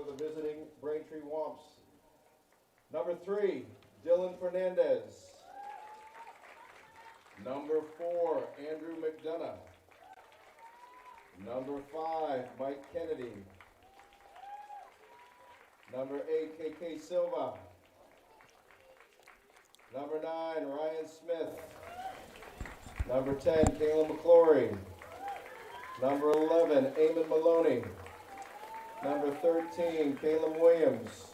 the visiting Braintree Wamps. Number 3, Dylan Fernandez. Number 4, Andrew McDonough. Number 5, Mike Kennedy. Number 8, KK Silva. Number 9, Ryan Smith. Number 10, Kayla McClory. Number 11, Eamon Maloney. Number 13, Caleb Williams.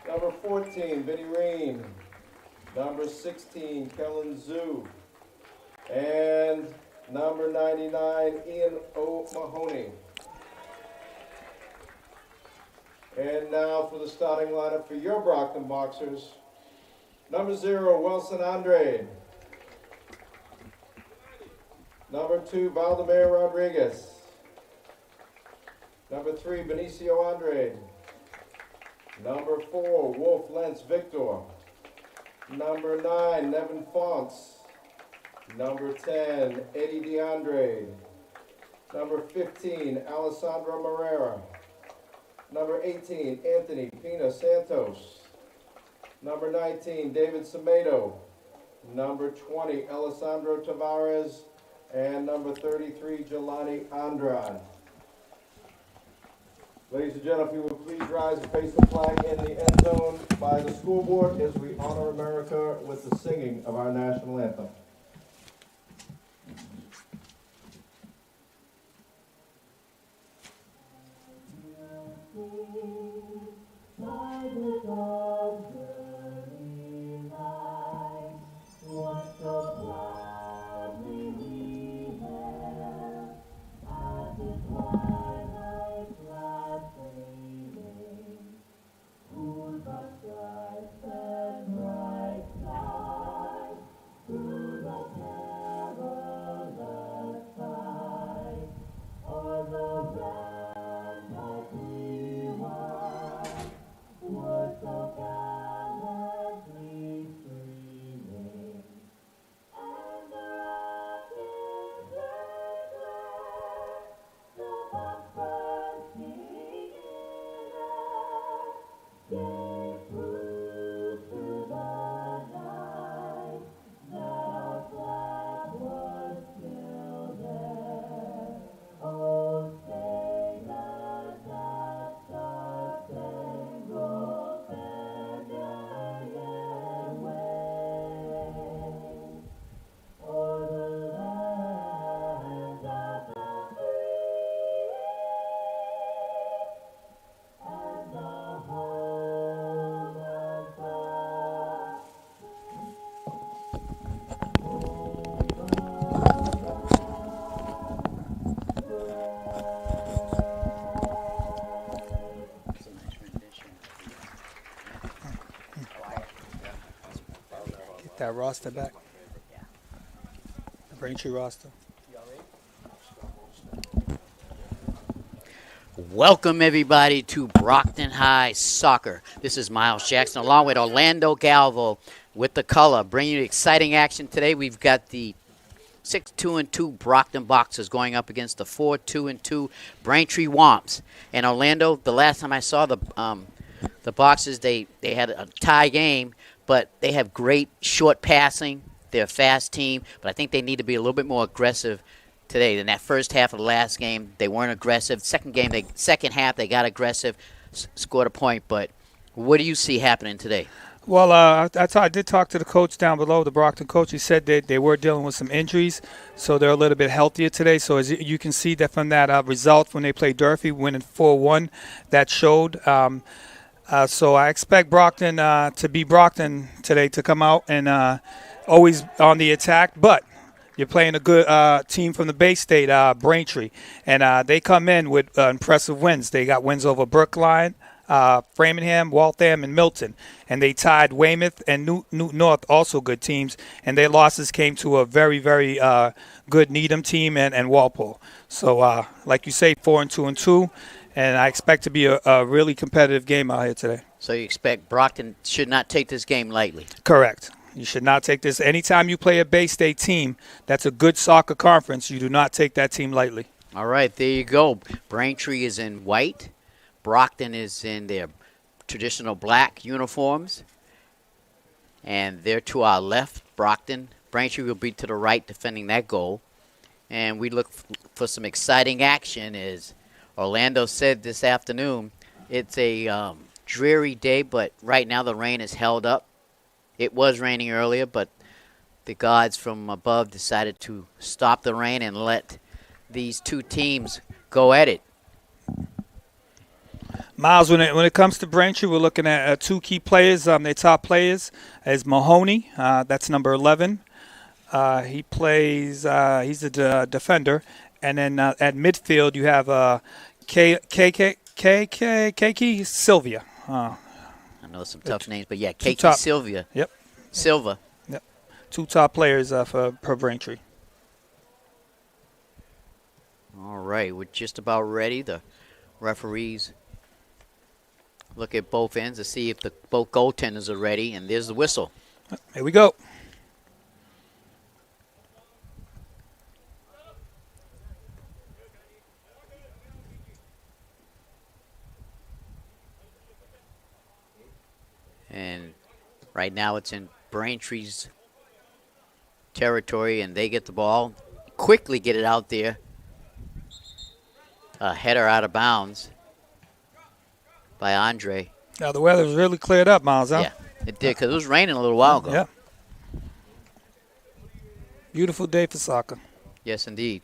Number 14, Vinnie Reen. Number 16, Kellen Zhu. And number 99, Ian O'Mahony. And now for the starting lineup for your Brockton Boxers. Number 0, Wilson Andrade. Number 2, Valdemar Rodriguez. Number 3, Benicio Andrade. Number 4, Wolf Lentz Victor. Number 9, Nevin Fonts. Number 10, Eddie DeAndre. Number 15, Alessandro Morera. Number 18, Anthony Pina Santos. Number 19, David Semedo. Number 20, Alessandro Tavares. And number 33, Jelani Andrade. Ladies and gentlemen, if you would please rise and face the flag in the end zone by the school board as we honor America with the singing of our national anthem. That roster back. The Braintree roster. Welcome everybody to Brockton High Soccer. This is Miles Jackson along with Orlando Galvo with the color, bringing you exciting action today. We've got the 6-2-2 Brockton Boxers going up against the 4-2-2 Braintree Wamps. And Orlando, the last time I saw the Boxers, they had a tie game, but they have great short passing. They're a fast team, but I think they need to be a little bit more aggressive today. In that first half of the last game, they weren't aggressive. Second half, they got aggressive, scored a point. But what do you see happening today? Well, I did talk to the coach down below, the Brockton coach. He said that they were dealing with some injuries, so they're a little bit healthier today. So as you can see that from that result when they played Durfee, winning 4-1, that showed. So I expect Brockton to be Brockton today, to come out and always on the attack. But you're playing a good team from the Bay State, Braintree, and they come in with impressive wins. They got wins over Brookline, Framingham, Waltham, and Milton. And they tied Weymouth and Newton North, also good teams. And their losses came to a very, very good Needham team and Walpole. So, like you say, 4-2-2. And I expect to be a really competitive game out here today. So you expect Brockton should not take this game lightly? Correct. You should not take this. Anytime you play a Bay State team that's a good soccer conference, you do not take that team lightly. All right, there you go. Braintree is in white. Brockton is in their traditional black uniforms. And they're to our left, Brockton. Braintree will be to the right defending that goal. And we look for some exciting action. As Orlando said this afternoon, it's a dreary day, but right now the rain is held up. It was raining earlier, but the gods from above decided to stop the rain and let these two teams go at it. Miles, when it comes to Braintree, we're looking at two key players. Their top players is Mahoney. That's number 11. He plays. He's a defender, and then at midfield you have Keiki Sylvia. I know some tough names, but yeah, Keiki top. Sylvia. Yep. Silva. Yep. Two top players for Braintree. All right, we're just about ready. The referees look at both ends to see if both goaltenders are ready, and there's the whistle. Here we go. And right now it's in Braintree's territory, and they get the ball, quickly get it out there. A header out of bounds by Andre. Now the weather's really cleared up, Miles, huh? Yeah, it did, because it was raining a little while ago. Yeah. Beautiful day for soccer. Yes, indeed.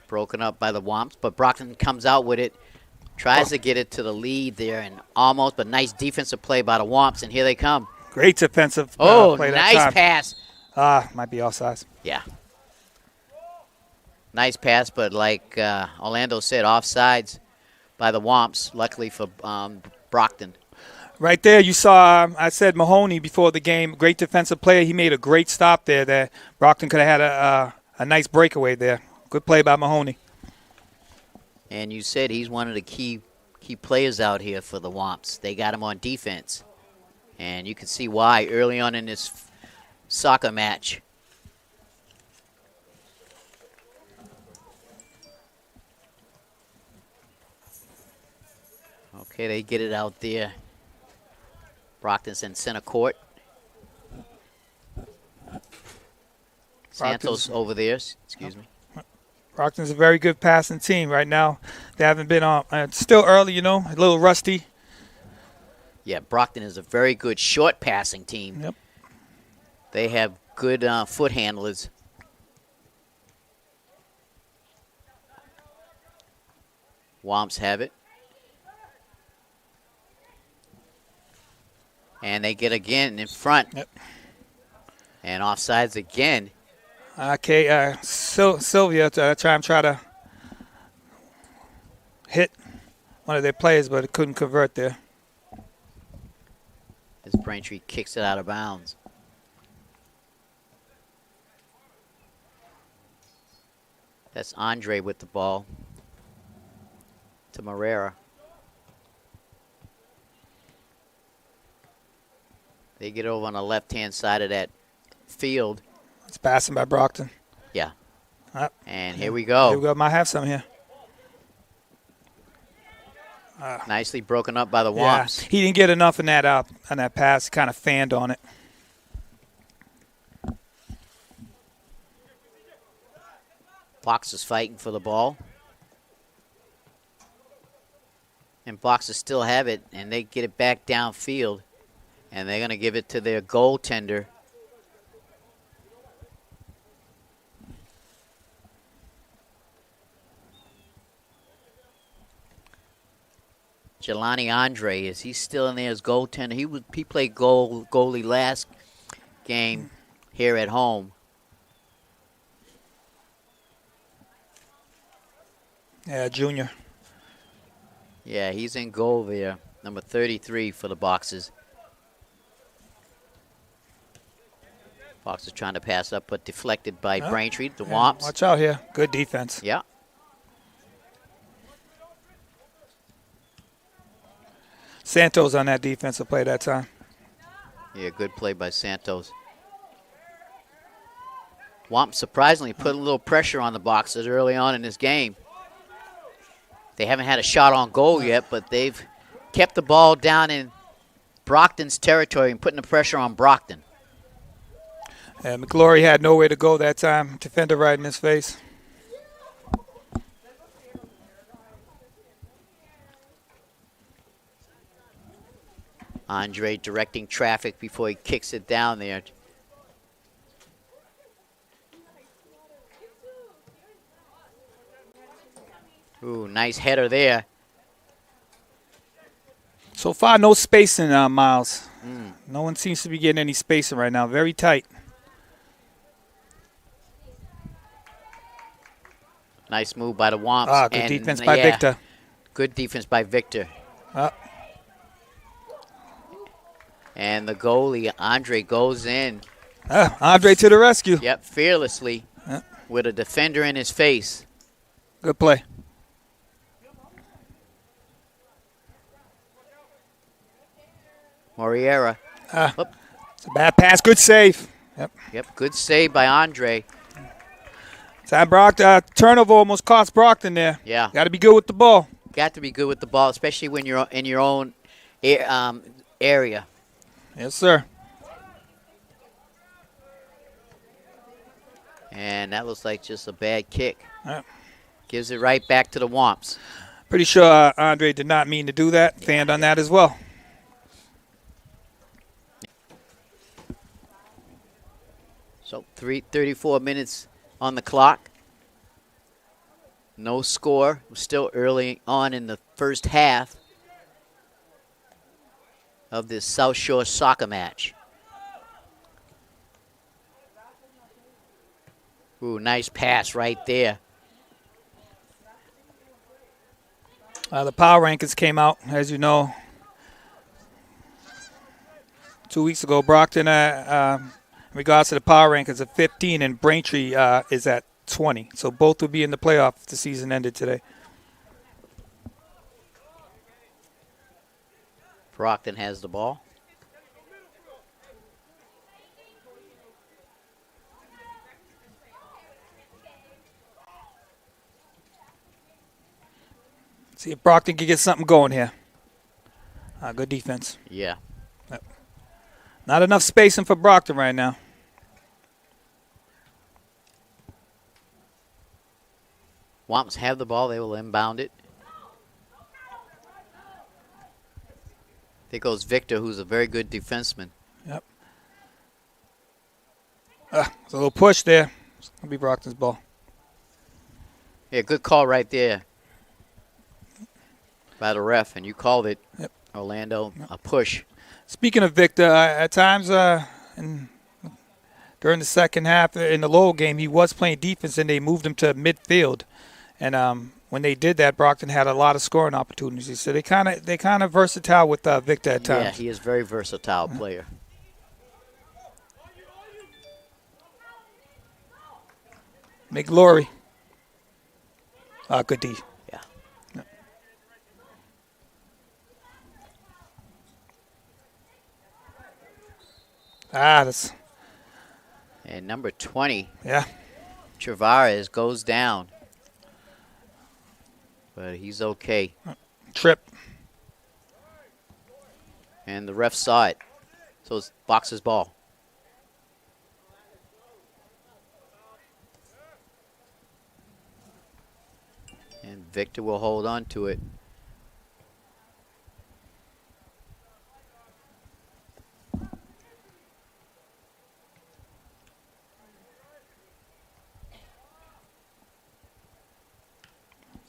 Broken up by the Wamps, but Brockton comes out with it, tries to get it to the lead there, and almost, but nice defensive play by the Wamps, and here they come. Great defensive play that nice time. pass. Might be offsides. Yeah. Nice pass, but like Orlando said, offsides by the Wamps, luckily for Brockton. Right there, you saw, I said Mahoney before the game, great defensive player. He made a great stop there that Brockton could have had a nice breakaway there. Good play by Mahoney. And you said he's one of the key players out here for the Wamps. They got him on defense. And you can see why early on in this soccer match. Okay, they get it out there. Brockton's in center court. Santos over there, excuse me. Brockton's a very good passing team right now. They haven't been on. It's still early, a little rusty. Yeah, Brockton is a very good short passing team. Yep. They have good foot handlers. Wamps have it. And they get again in front. Yep. And offsides again. Okay, Sylvia try to hit one of their players, but it couldn't convert there. As Braintree kicks it out of bounds. That's Andre with the ball to Marrera. They get over on the left-hand side of that field. It's passing by Brockton. Yeah. And here we Here go. we go. Might have some here. Nicely broken up by the Yeah, Wamps. he didn't get enough in that pass. Kind of fanned on it. Boxers fighting for the ball. And Boxers still have it, and they get it back downfield. And they're going to give it to their goaltender. Jelani Andre, is he still in there as goaltender? He played goalie last game here at home. Yeah, junior. Yeah, he's in goal there, number 33 for the Boxers. Boxers trying to pass up, but deflected by Braintree, the Wamps. Watch out here. Good defense. Yeah. Santos on that defensive play that time. Yeah, good play by Santos. Wamps surprisingly put a little pressure on the Boxers early on in this game. They haven't had a shot on goal yet, but they've kept the ball down in Brockton's territory and putting the pressure on Brockton. And McGlory had nowhere to go that time. Defender right in his face. Andre directing traffic before he kicks it down there. Ooh, nice header there. So far, no spacing, Miles. No one seems to be getting any spacing right now. Very tight. Nice move by the Wamps. Good defense by Victor. Good defense by Victor. And the goalie, Andre, goes in. Andre to the rescue. Yep, fearlessly with a defender in his face. Good play. Moriera. It's a bad pass. Good save. Yep, good save by Andre. Turnover almost cost Brockton there. Yeah. Got to be good with the ball. Got to be good with the ball, especially when you're in your own area. Yes, sir. And that looks like just a bad kick. Yep. Gives it right back to the Wamps. Pretty sure Andre did not mean to do that. Fanned on that as well. So 34 minutes on the clock. No score. We're still early on in the first half of this South Shore soccer match. Ooh, nice pass right there. The power rankings came out, as you know, 2 weeks ago. Brockton, in regards to the power rankings, at 15, and Braintree is at 20. So both will be in the playoff if the season ended today. Brockton has the ball. See if Brockton can get something going here. Good defense. Yeah. Yep. Not enough spacing for Brockton right now. Wamps have the ball. They will inbound it. There goes Victor, who's a very good defenseman. Yep. There's a little push there. It's going to be Brockton's ball. Yeah, good call right there by the ref, and you called it, yep. Orlando, a push. Speaking of Victor, at times during the second half in the Lowell game, he was playing defense, and they moved him to midfield. And when they did that, Brockton had a lot of scoring opportunities. So they kind of versatile with Victor at times. Yeah, he is a very versatile player. McGlory. Good D. Yeah. That's. And number 20. Yeah. Travares goes down. But he's okay. Trip. And the ref saw it. So it's Boxer's ball. And Victor will hold on to it.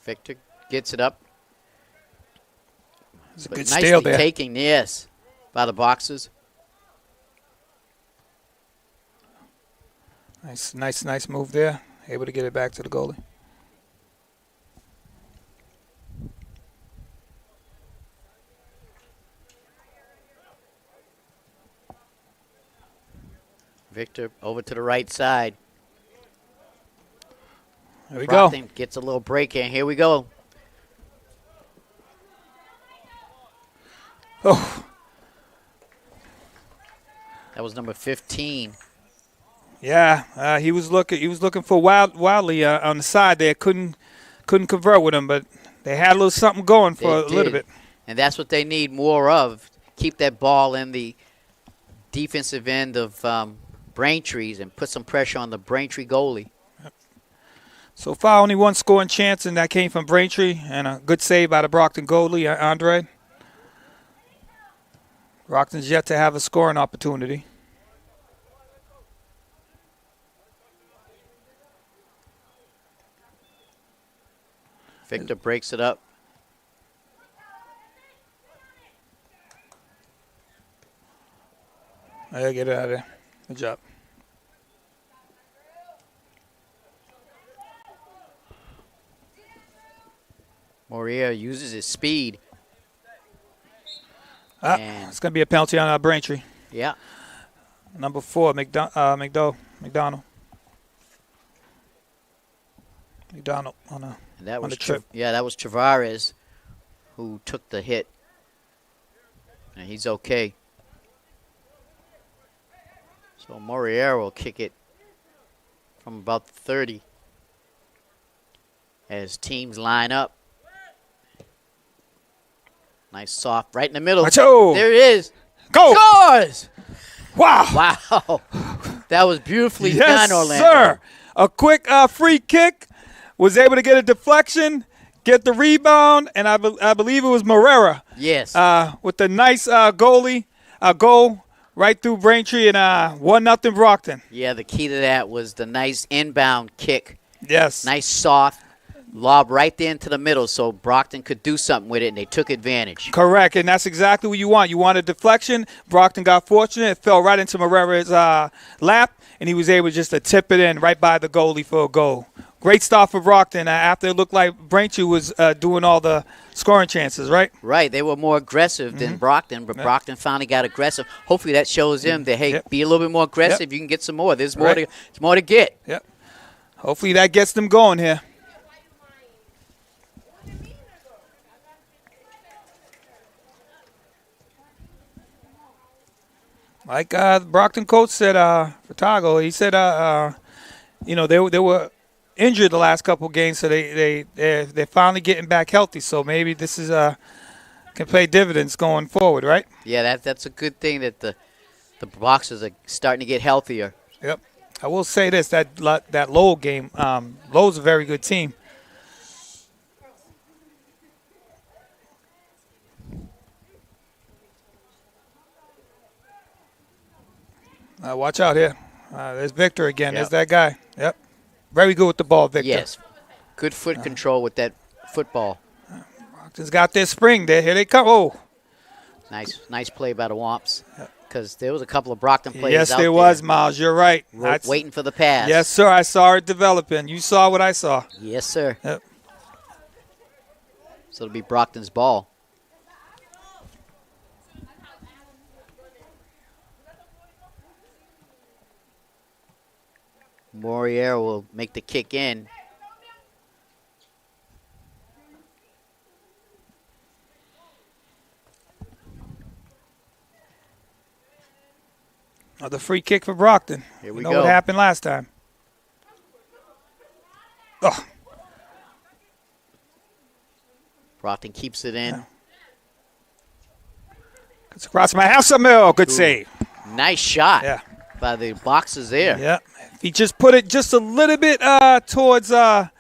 Victor gets it up. It's a good nicely steal there. Taking, yes, by the Boxers. Nice move there. Able to get it back to the goalie. Victor over to the right side. There we Brockton go. gets a little break in. Here we go. Oh. That was number 15. Yeah, he was looking for wildly on the side there. Couldn't convert with him, but They had a little something going for They a little did. bit. And that's what they need more of. Keep that ball in the defensive end of Braintree's and put some pressure on the Braintree goalie. So far, only one scoring chance, and that came from Braintree, and a good save by the Brockton goalie, Andre. Brockton's yet to have a scoring opportunity. Victor breaks it up. I'll get it out of there. Good job. Moria uses his speed. And- It's going to be a penalty on Braintree. Yeah. Number 4, McDonald on a And that on was the trip. that was Travares who took the hit. And he's okay. So Morier will kick it from about 30 as teams line up. Nice soft right in the middle. Macho! There it is. Go! Scores! Wow! Wow. That was beautifully Yes, done, Orlando. sir. A quick free kick. Was able to get a deflection, get the rebound, and I believe it was Morera Yes. with the nice goal right through Braintree and 1-0 Brockton. Yeah, the key to that was the nice inbound kick. Yes. Nice soft lob right there into the middle so Brockton could do something with it, and they took advantage. Correct, and that's exactly what you want. You want a deflection. Brockton got fortunate. It fell right into Morera's lap, and he was able just to tip it in right by the goalie for a goal. Great start for Brockton after it looked like Braintree was doing all the scoring chances, right? Right, they were more aggressive than Brockton, but Brockton finally got aggressive. Hopefully that shows them that, hey, be a little bit more aggressive. You can get some more. There's more, there's more to get. Yep. Hopefully that gets them going here. Like the Brockton coach said, Fatago, he said, they were injured the last couple of games, so they're finally getting back healthy. So maybe this is can pay dividends going forward, right? Yeah, that's a good thing that the boxers are starting to get healthier. Yep. I will say this: that Lowell game, Lowell's a very good team. Watch out here. There's Victor again. Yep. There's that guy. Yep. Very good with the ball, Victor. Yes, good foot control with that football. Brockton's got their spring there. Here they come. Oh. Nice play by the Wamps. Because there was a couple of Brockton players Yes, out there there was, Miles. You're right. waiting for the pass. Yes, sir. I saw it developing. You saw what I saw. Yes, sir. Yep. So it'll be Brockton's ball. Morier will make the kick in. Another free kick for Brockton. Here we you know go. what happened last time. Oh. Brockton keeps it in. It's across my house, Emil. Good save. Nice shot Yeah. by the boxers there. Yeah. If he just put it just a little bit towards the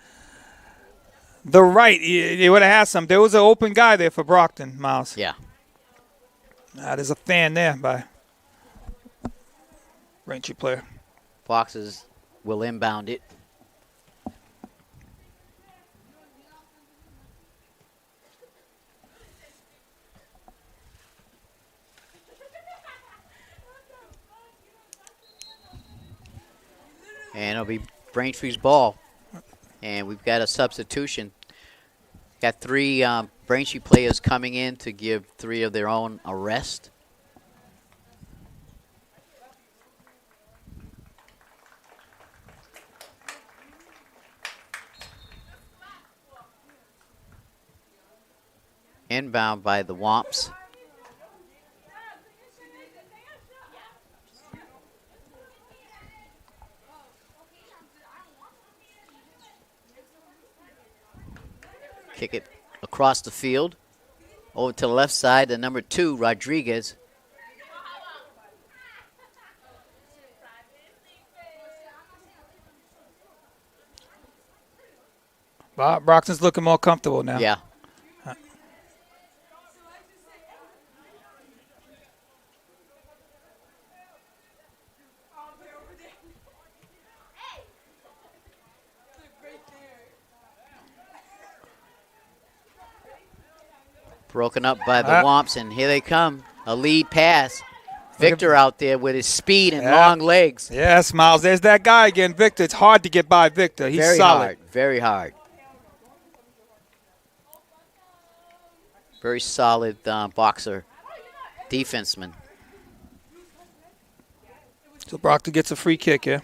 right, he would have had some. There was an open guy there for Brockton, Miles. Yeah. There's a fan there by Braintree player. Boxers will inbound it. And it'll be Braintree's ball. And we've got a substitution. Got 3 Braintree players coming in to give 3 of their own a rest. Inbound by the Wamps. Kick it across the field. Over to the left side, the number 2, Rodriguez. Brockton's looking more comfortable now. Yeah. Broken up by the Wamps, and here they come. A lead pass. Victor out there with his speed and long legs. Yes, Miles. There's that guy again, Victor. It's hard to get by Victor. He's solid. Very hard. Very solid boxer, defenseman. So Brockton gets a free kick here.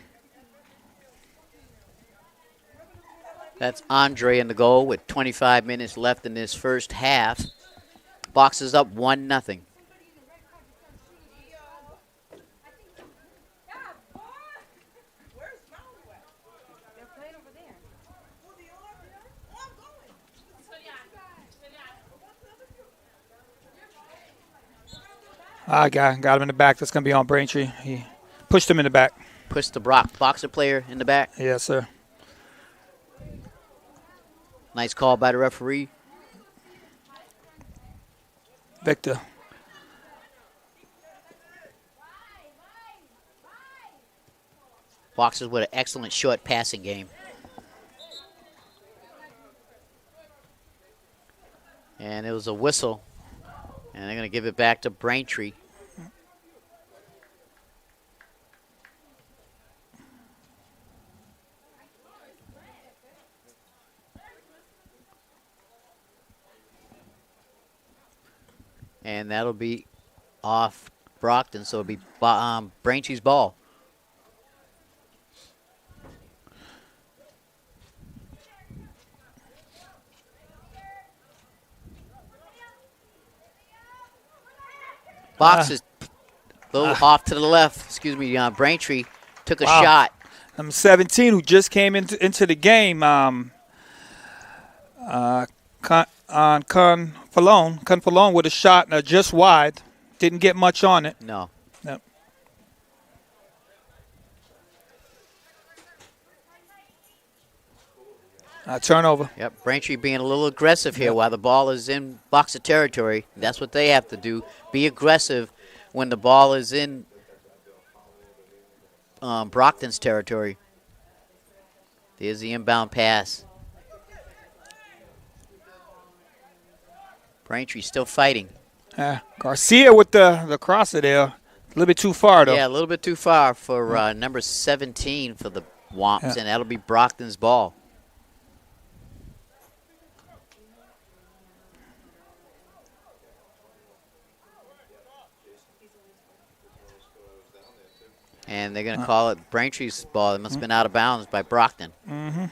That's Andre in the goal with 25 minutes left in this first half. Boxers up 1-0. Got him in the back. That's going to be on Braintree. He pushed him in the back. Pushed the boxer player in the back. Yes, sir. Nice call by the referee. Victor. Boxers with an excellent short passing game. And it was a whistle. And they're going to give it back to Braintree. And that'll be off Brockton, so it'll be Braintree's ball. Box is a little off to the left. Excuse me, Braintree took a shot. Number 17, who just came into the game, Confalone with a shot just wide. Didn't get much on it. No. Yep. Turnover. Yep, Braintree being a little aggressive here while the ball is in boxer territory. That's what they have to do. Be aggressive when the ball is in Brockton's territory. There's the inbound pass. Braintree still fighting. Garcia with the crosser there. A little bit too far, though. Yeah, a little bit too far for number 17 for the Wamps, and that'll be Brockton's ball. And they're going to call it Braintree's ball. It must have been out of bounds by Brockton. Mm-hmm.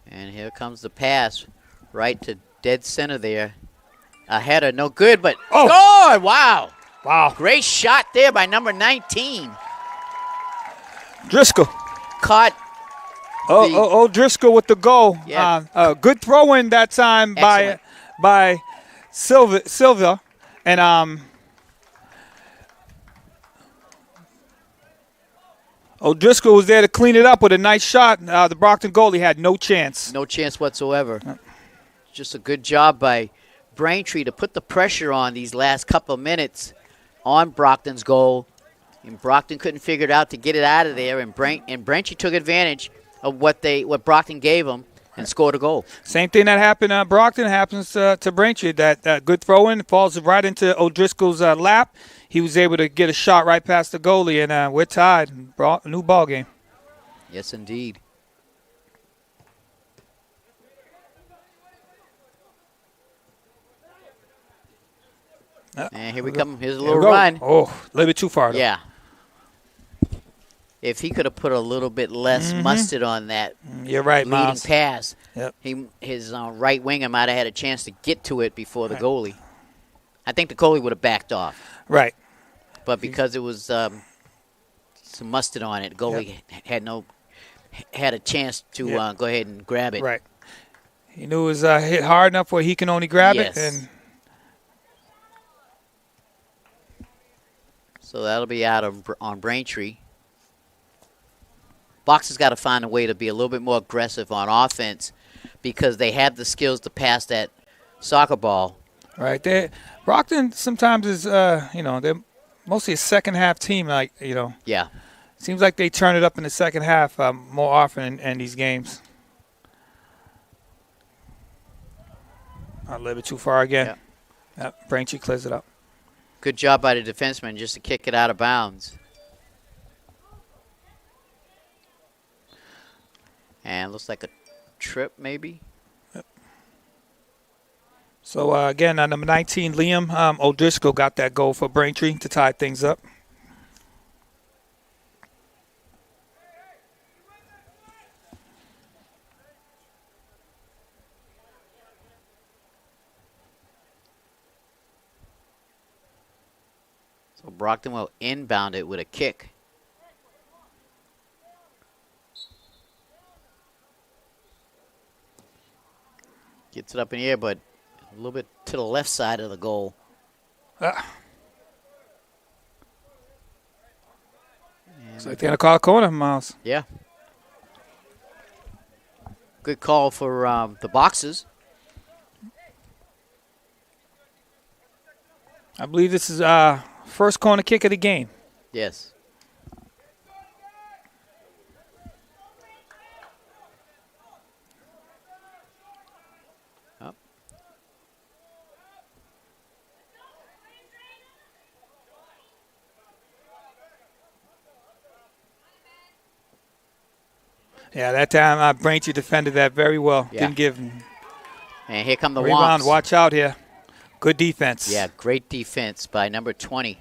And here comes the pass right to dead center there. A header, no good, but scored! Wow. Wow. Great shot there by number 19. Driscoll. Caught. Driscoll with the goal. Yeah. Good throw in that time by Silva. And O'Driscoll was there to clean it up with a nice shot. The Brockton goalie had no chance. No chance whatsoever. Just a good job by Braintree to put the pressure on these last couple of minutes on Brockton's goal. And Brockton couldn't figure it out to get it out of there. And Braintree took advantage of what Brockton gave them and scored a goal. Same thing that happened at Brockton happens to Braintree. That good throw-in falls right into O'Driscoll's lap. He was able to get a shot right past the goalie, and we're tied. New ball game. Yes, indeed. And here we come. Here's a little run. Oh, a little bit too far, though. Yeah. If he could have put a little bit less mustard on that You're right, leading Miles. pass, Yep. his right winger might have had a chance to get to it before the goalie. I think the goalie would have backed off. Right. but because it was some mustard on it, goalie had a chance to go ahead and grab it. Right. He knew it was hit hard enough where he can only grab it. And so that'll be out on Braintree. Boxers got to find a way to be a little bit more aggressive on offense because they have the skills to pass that soccer ball. Right. Brockton sometimes is, they're mostly a second-half team, Yeah. Seems like they turn it up in the second half more often in these games. A little bit too far again. Yep. Braintree clears it up. Good job by the defenseman just to kick it out of bounds. And looks like a trip maybe. Yep. So, again, number 19, Liam O'Driscoll got that goal for Braintree to tie things up. So Brockton will inbound it with a kick. Gets it up in the air, but a little bit to the left side of the goal. Looks like they're going to call a corner, Miles. Yeah. Good call for the Boxers. I believe this is first corner kick of the game. Yes. Yeah, that time Braintree defended that very well. Yeah. Didn't give him. And here come the rebound. Wamps. Watch out here. Good defense. Yeah, great defense by number 20.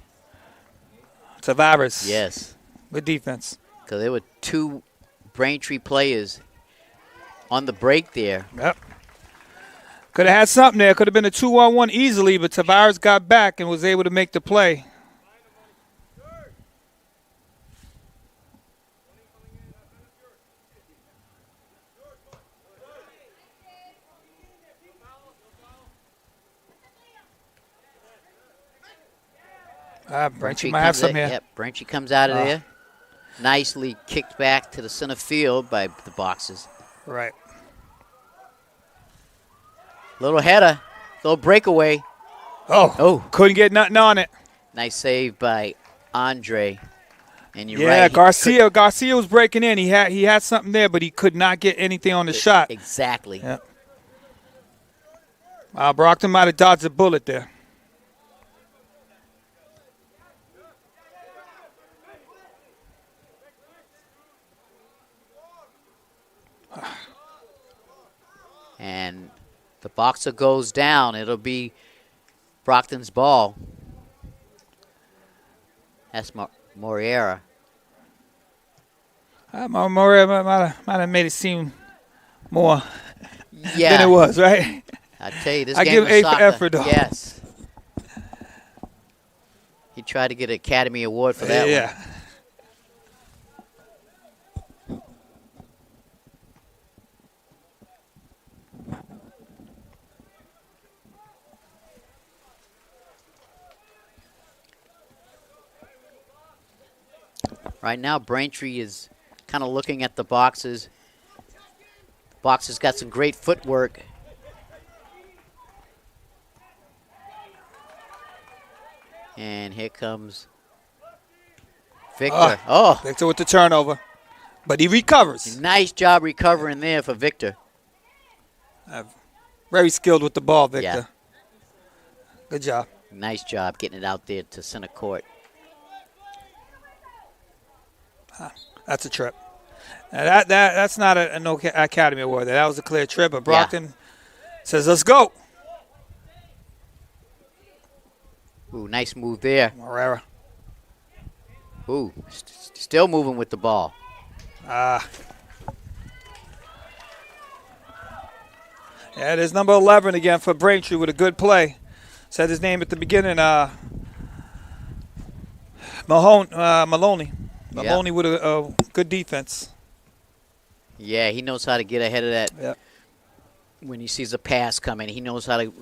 Tavares. Yes. Good defense. Because there were two Braintree players on the break there. Yep. Could have had something there. Could have been a 2-on-1 easily, but Tavares got back and was able to make the play. Braintree might have some here. Yep, Braintree comes out of there. Nicely kicked back to the center field by the Boxers. Right. Little header, little breakaway. Oh, couldn't get nothing on it. Nice save by Andre. And you're yeah, right. Garcia was breaking in. He had something there, but he could not get anything on the shot. Exactly. Yep. Brockton might have dodged a bullet there. And the Boxer goes down. It'll be Brockton's ball. That's Moriera. Moriera might have made it seem more than it was, right? I tell you, this I game give was A soccer. for effort, though. Yes. He tried to get an Academy Award for that one. Right now, Braintree is kind of looking at the Boxers. Boxers got some great footwork. And here comes Victor. Victor with the turnover. But he recovers. Nice job recovering there for Victor. Very skilled with the ball, Victor. Yeah. Good job. Nice job getting it out there to center court. That's a trip. Now that's not a no Academy Award. That was a clear trip, but Brockton says, let's go. Ooh, nice move there. Morera. Ooh, still moving with the ball. Yeah, there's number 11 again for Braintree with a good play. Said his name at the beginning. Maloney. Yeah. Maloney with a good defense. Yeah, he knows how to get ahead of that. Yep. When he sees a pass coming, he knows how to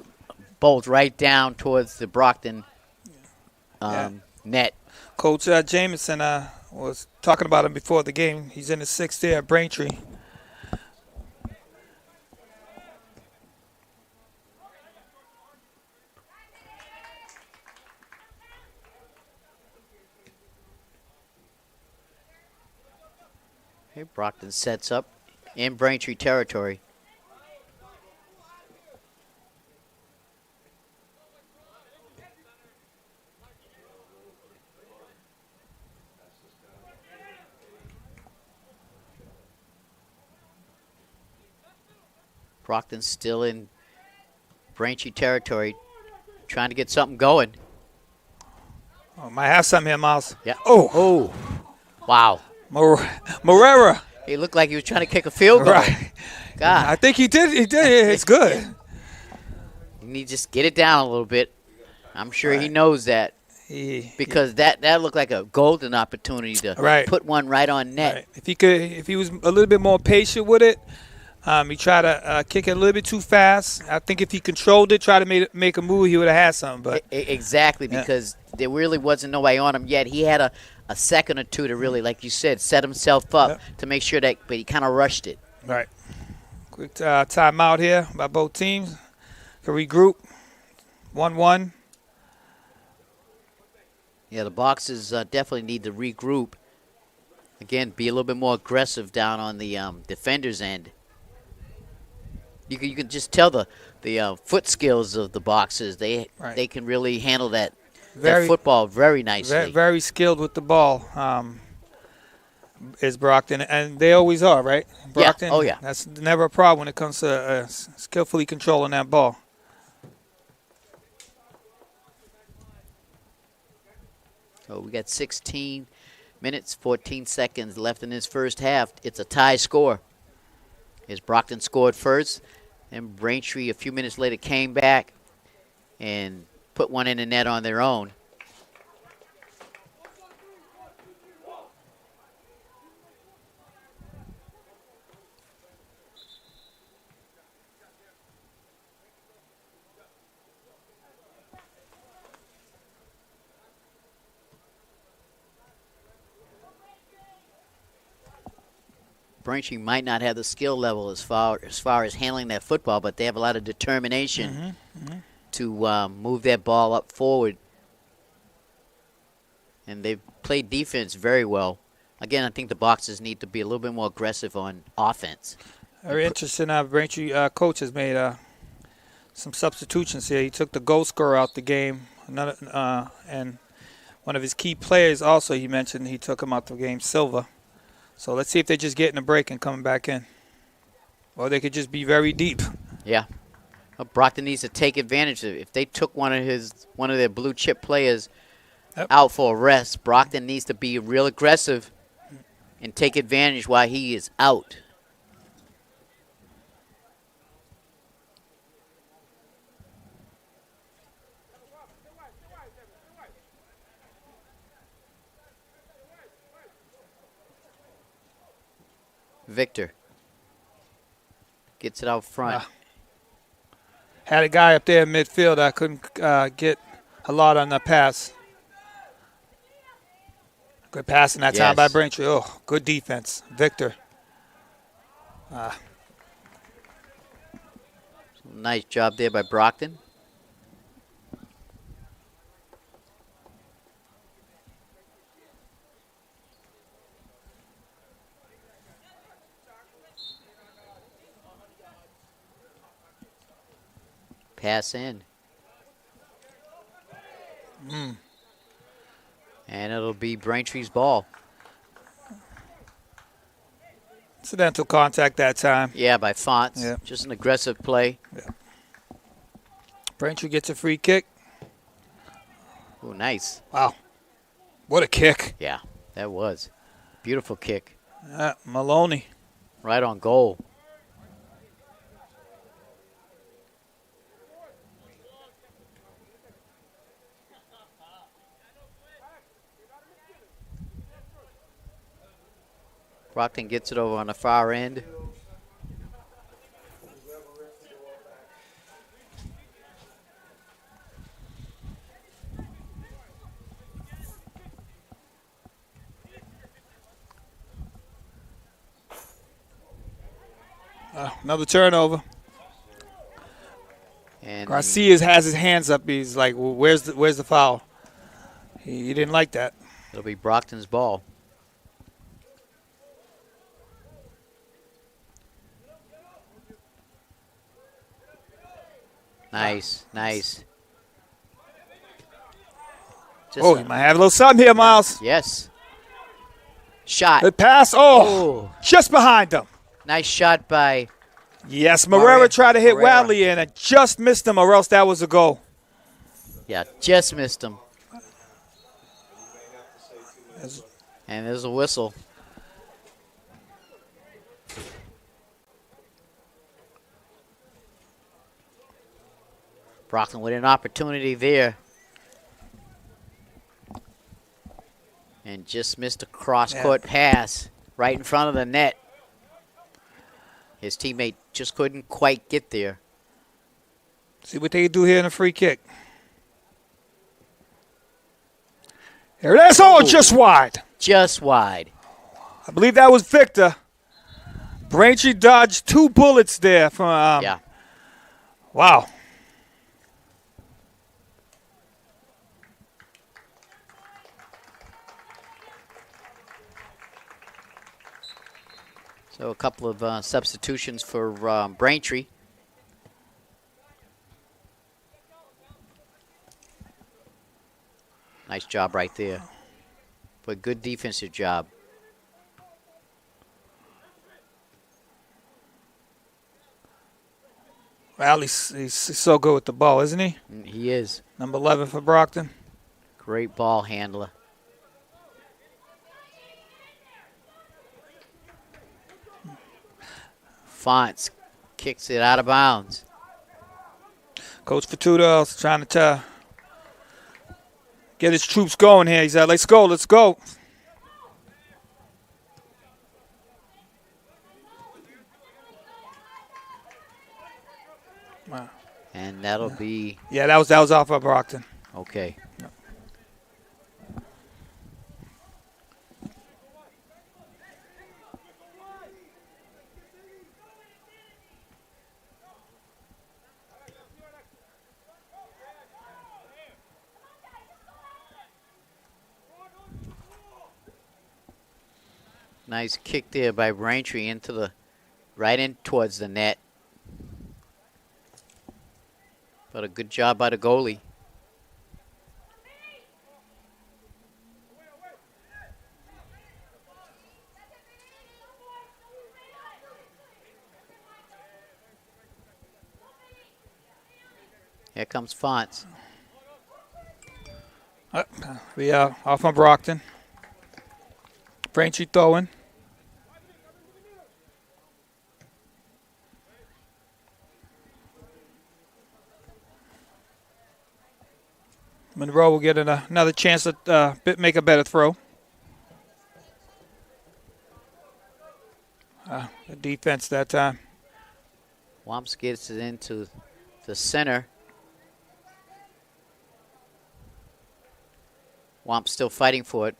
bolt right down towards the Brockton net. Coach Jamison was talking about him before the game. He's in his sixth year at Braintree. Hey, Brockton sets up in Braintree territory. Brockton's still in Braintree territory, trying to get something going. Oh, might have something here, Miles. Yeah. Oh. Wow. Morera. He looked like he was trying to kick a field goal. Right. God. I think he did. He did. It's good. You need to just get it down a little bit. I'm sure he knows that. Because that looked like a golden opportunity to put one right on net. Right. If he was a little bit more patient with it, he tried to kick it a little bit too fast. I think if he controlled it, tried to make a move, he would have had something. But exactly, because there really wasn't nobody on him yet. He had a second or two to really, like you said, set himself up to make sure that, but he kind of rushed it. Right. Quick timeout here by both teams. Can regroup. 1-1. Yeah, the Boxers definitely need to regroup. Again, be a little bit more aggressive down on the defender's end. You can just tell the foot skills of the Boxers. They can really handle that football very nicely. Very skilled with the ball. Is Brockton, and they always are, right? Brockton. Yeah. Oh yeah. That's never a problem when it comes to skillfully controlling that ball. So we got 16 minutes, 14 seconds left in this first half. It's a tie score. As Brockton scored first, and Braintree a few minutes later came back and put one in the net on their own. Braintree might not have the skill level as far as handling that football, but they have a lot of determination to move that ball up forward. And they've played defense very well. Again, I think the Boxers need to be a little bit more aggressive on offense. Very interesting. Braintree coach has made some substitutions here. He took the goal scorer out the game. And one of his key players also, he mentioned he took him out the game, Silva. So let's see if they're just getting a break and coming back in. Or they could just be very deep. Yeah. Well, Brockton needs to take advantage of it. If they took one of their blue chip players out for a rest, Brockton needs to be real aggressive and take advantage while he is out. Victor gets it out front. Had a guy up there in midfield. I couldn't get a lot on the pass. Good passing that time by Braintree. Oh, good defense. Victor. Nice job there by Brockton. Pass in. And it'll be Braintree's ball. Incidental contact that time. Yeah, by Fonts. Yeah. Just an aggressive play. Yeah. Braintree gets a free kick. Oh, nice. Wow. What a kick. Yeah, that was. Beautiful kick. Maloney. Right on goal. Brockton gets it over on the far end. Another turnover. And Garcia has his hands up. He's like, well, where's the foul? He didn't like that. it'll be Brockton's ball. Nice, nice. Just Oh, you might have a little something here, Miles. yes. Shot. Good pass. Oh, Oh, just behind him. nice shot by. Yes, Marrera tried to hit Marrera. Wadley and it just missed him, or else that was a goal. Yeah, just missed him. And there's a whistle. Brockton with an opportunity there. And just missed a cross-court pass right in front of the net. His teammate just couldn't quite get there. See what they can do here in a free kick. There it is. Oh, just wide. Just wide. I believe that was Victor. Braintree dodged 2 bullets there from. Yeah. Wow. So a couple of substitutions for Braintree. Nice job right there. But good defensive job. Well, he's so good with the ball, isn't he? He is. Number 11 for Brockton. Great ball handler. Fonts kicks it out of bounds. Coach Fatuto is trying to get his troops going here. He's like, let's go, let's go. Wow. And that'll be Yeah, that was off of Brockton. okay. Nice kick there by Braintree into the right in towards the net. But a good job by the goalie. Here comes Fonts. We are off on Brockton. Braintree throwing. Monroe will get another chance to make a better throw. The defense that time. Wamps gets it into the center. Wamps still fighting for it.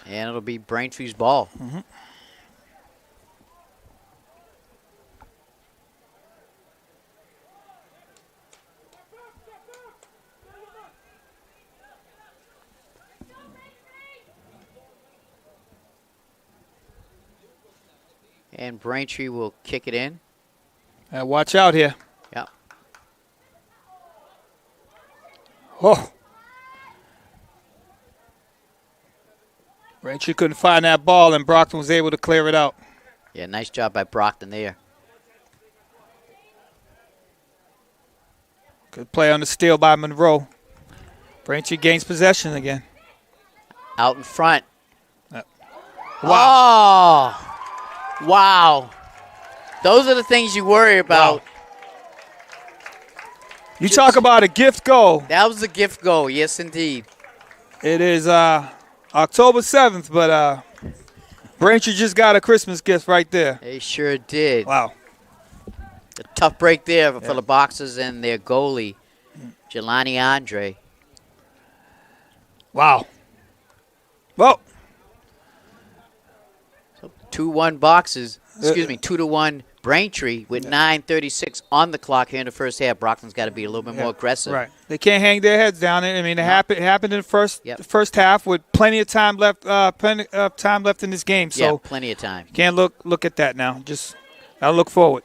And it'll be Braintree's ball. Mm-hmm. And Braintree will kick it in. Watch out here. Yep. Oh. Braintree couldn't find that ball, and Brockton was able to clear it out. Yeah, nice job by Brockton there. Good play on the steal by Monroe. Braintree gains possession again. Out in front. Wow. Oh! Wow. Those are the things you worry about. Wow. You talk about a gift goal. That was a gift goal. Yes, indeed. It is October 7th, but Braintree just got a Christmas gift right there. They sure did. Wow. A tough break there for the Boxers and their goalie, Jelani Andre. Wow. Well. So 2-1 Boxers. Excuse me, 2-1 Braintree with 9:36 on the clock here in the first half. Brockton's got to be a little bit more aggressive. Right. They can't hang their heads down. I mean, it happened in the first half with plenty of time left. Plenty of time left in this game. So yeah, plenty of time. Can't look at that now. Just I'll look forward.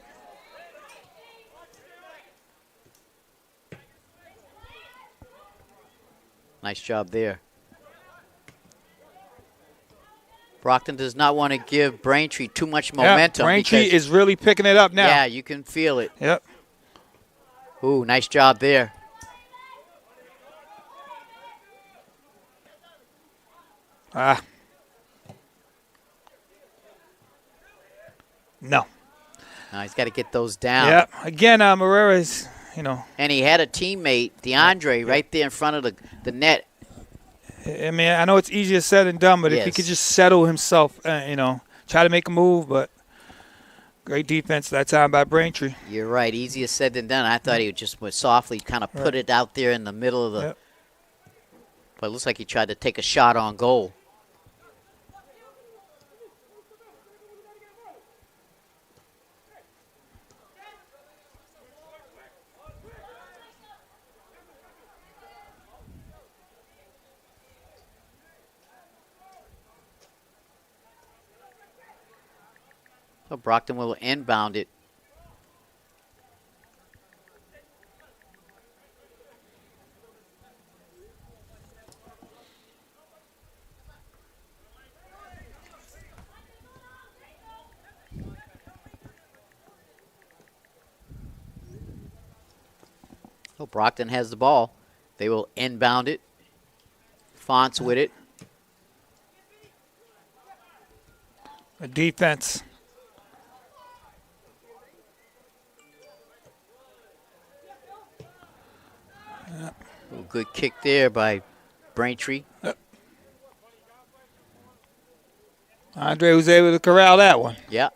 Nice job there. Brockton does not want to give Braintree too much momentum. Braintree is really picking it up now. Yeah, you can feel it. Yep. Ooh, nice job there. No. No, he's got to get those down. Yep. Again, Morera's, And he had a teammate, DeAndre, right there in front of the net. I mean, I know it's easier said than done, but if he could just settle himself, try to make a move, but great defense that time by Braintree. You're right. Easier said than done. I thought he just would softly kind of put it out there in the middle of the. Yep. But it looks like he tried to take a shot on goal. So Brockton will inbound it. So Brockton has the ball. They will inbound it. Fonts with it. A defense. Good kick there by Braintree. Yep. Andre was able to corral that one. Yeah.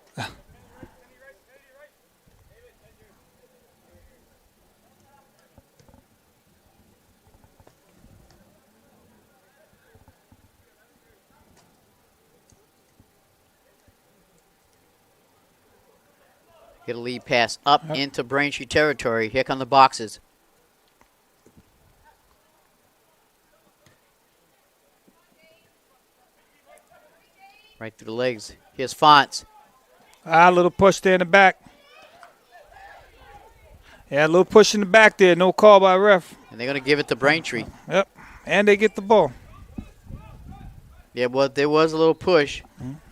Get a lead pass up into Braintree territory. Here come the Boxers. Right through the legs. Here's Fonts. A little push there in the back. Yeah, a little push in the back there. No call by ref. And they're going to give it to Braintree. Yep. And they get the ball. Yeah, well, there was a little push,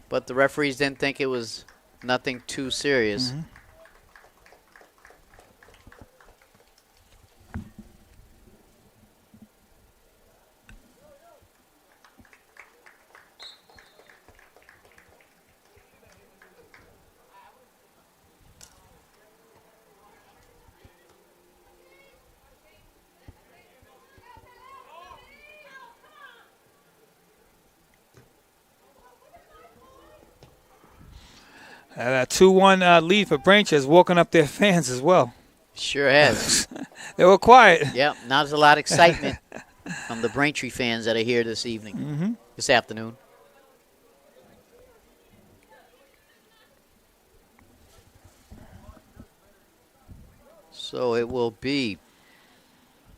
but the referees didn't think it was nothing too serious. That 2-1 lead for Braintree has woken up their fans as well. Sure has. They were quiet. Yep, now there's a lot of excitement from the Braintree fans that are here this evening, this afternoon. So it will be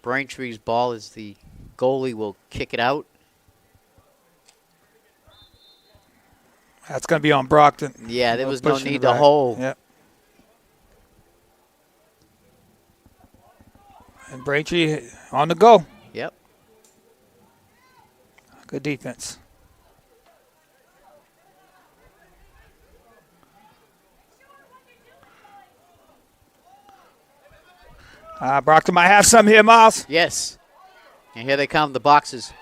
Braintree's ball as the goalie will kick it out. That's going to be on Brockton. Yeah, there was no need to hold. Yep. And Braintree on the go. Yep. Good defense. Brockton might have some here, Miles. Yes. And here they come, the Boxers.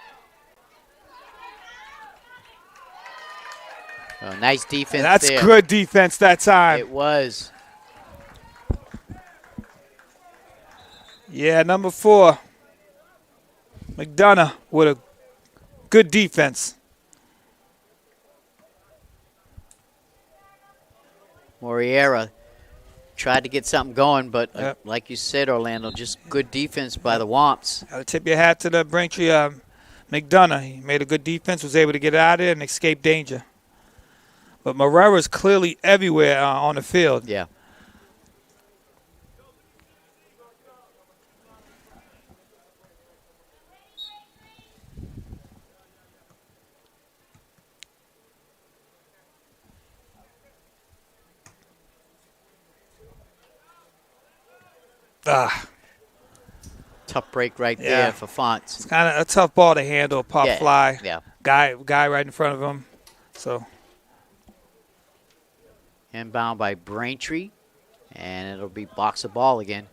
Oh, nice defense That's there. good defense that time. It was. Yeah, number 4, McDonough with a good defense. Moriera tried to get something going, but Yep. like you said, Orlando, just good defense by the Wamps. Got to tip your hat to the Braintree McDonough. He made a good defense, was able to get out of there and escape danger. But Morera's clearly everywhere on the field. Yeah. Tough break right there for Fonts. It's kind of a tough ball to handle, pop fly. Yeah. Guy right in front of him. So Inbound by Braintree, and it'll be box of ball again.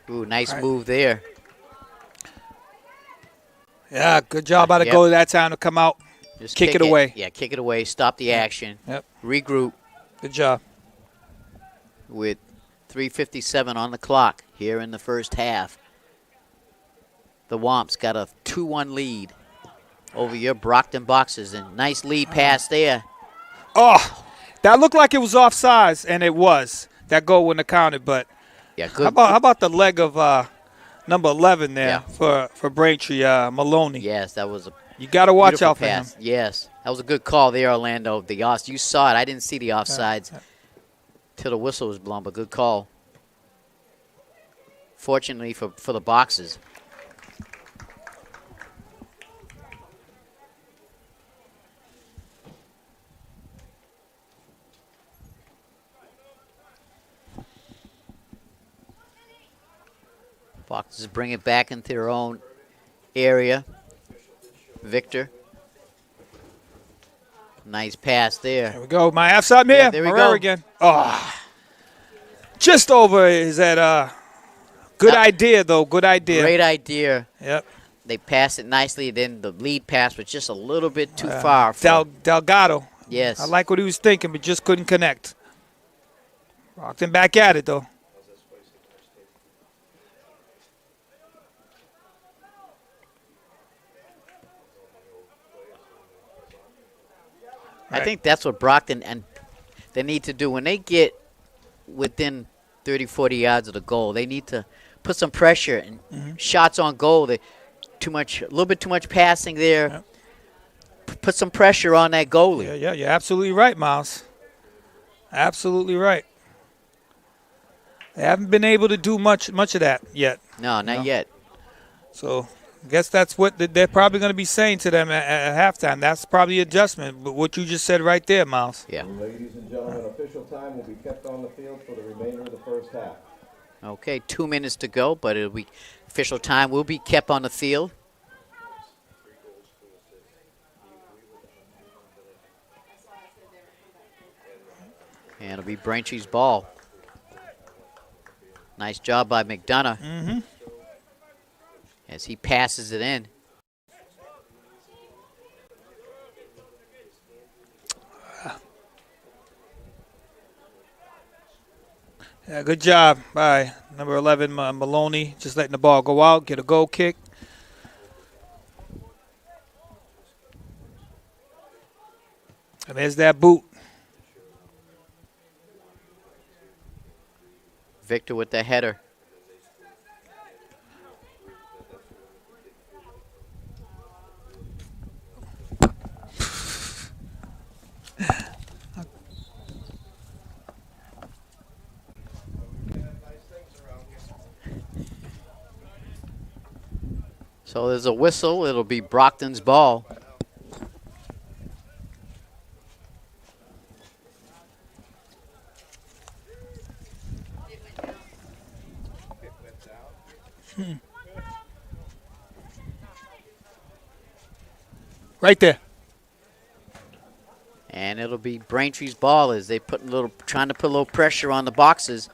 Ooh, nice move there. yeah, good job by the goalie that time to come out. Just Kick it away. Yeah, kick it away. Stop the action. Yep. Regroup Good job. with 3:57 on the clock here in the first half. The Wamps got a 2-1 lead over your Brockton Boxers, and nice lead pass there. Oh, that looked like it was offsides, and it was. That goal wouldn't have counted, but Yeah, good. how about the leg of number 11 there Yeah. for Braintree, Maloney? Yes, that was a You got to watch beautiful out for pass. him. Yes, that was a good call there, Orlando. You saw it. I didn't see the offsides till the whistle was blown, but good call. Fortunately for the Boxers. Boxers bring it back into their own area. Victor. Nice pass there. There we go. My outside man. Yeah, there we Herrera go. again. Oh, just over is that good idea, though. Good idea. Great idea. Yep. They passed it nicely. Then the lead pass was just a little bit too far. Delgado. Yes. I like what he was thinking, but just couldn't connect. Brockton back at it, though. I think that's what Brockton and they need to do. When they get within 30, 40 yards of the goal, they need to put some pressure and shots on goal. A little bit too much passing there. Yep. Put some pressure on that goalie. Yeah, you're absolutely right, Miles. Absolutely right. They haven't been able to do much of that yet. No, not yet. So I guess that's what they're probably going to be saying to them at halftime. That's probably adjustment. But what you just said right there, Miles. Yeah. Ladies and gentlemen, official time will be kept on the field for the remainder of the first half. Okay, 2 minutes to go, but official time will be kept on the field. And it'll be Braintree's ball. Nice job by McDonough. As he passes it in. Yeah, good job by number 11, Maloney, just letting the ball go out, get a goal kick. And there's that boot. Victor with the header. So there's a whistle. It'll be Brockton's ball. Right there. And it'll be Braintree's ball as they trying to put a little pressure on the Boxers.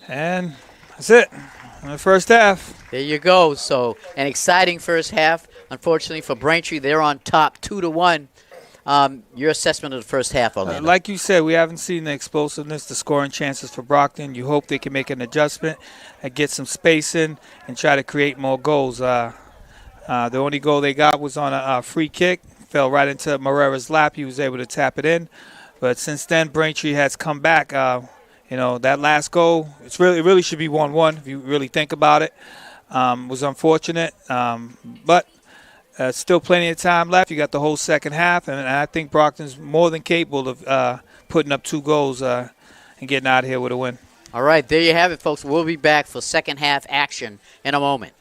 And that's it. In the first half. There you go. So an exciting first half. Unfortunately for Braintree, they're on top 2-1. Your assessment of the first half, Orlando? Like you said, we haven't seen the explosiveness, the scoring chances for Brockton. You hope they can make an adjustment and get some space in and try to create more goals. The only goal they got was on a free kick. Fell right into Morera's lap. He was able to tap it in. But since then, Braintree has come back. That last goal, it really should be 1-1 if you really think about it. Was unfortunate, but still plenty of time left. You got the whole second half, and I think Brockton's more than capable of putting up 2 goals and getting out of here with a win. All right, there you have it, folks. We'll be back for second half action in a moment.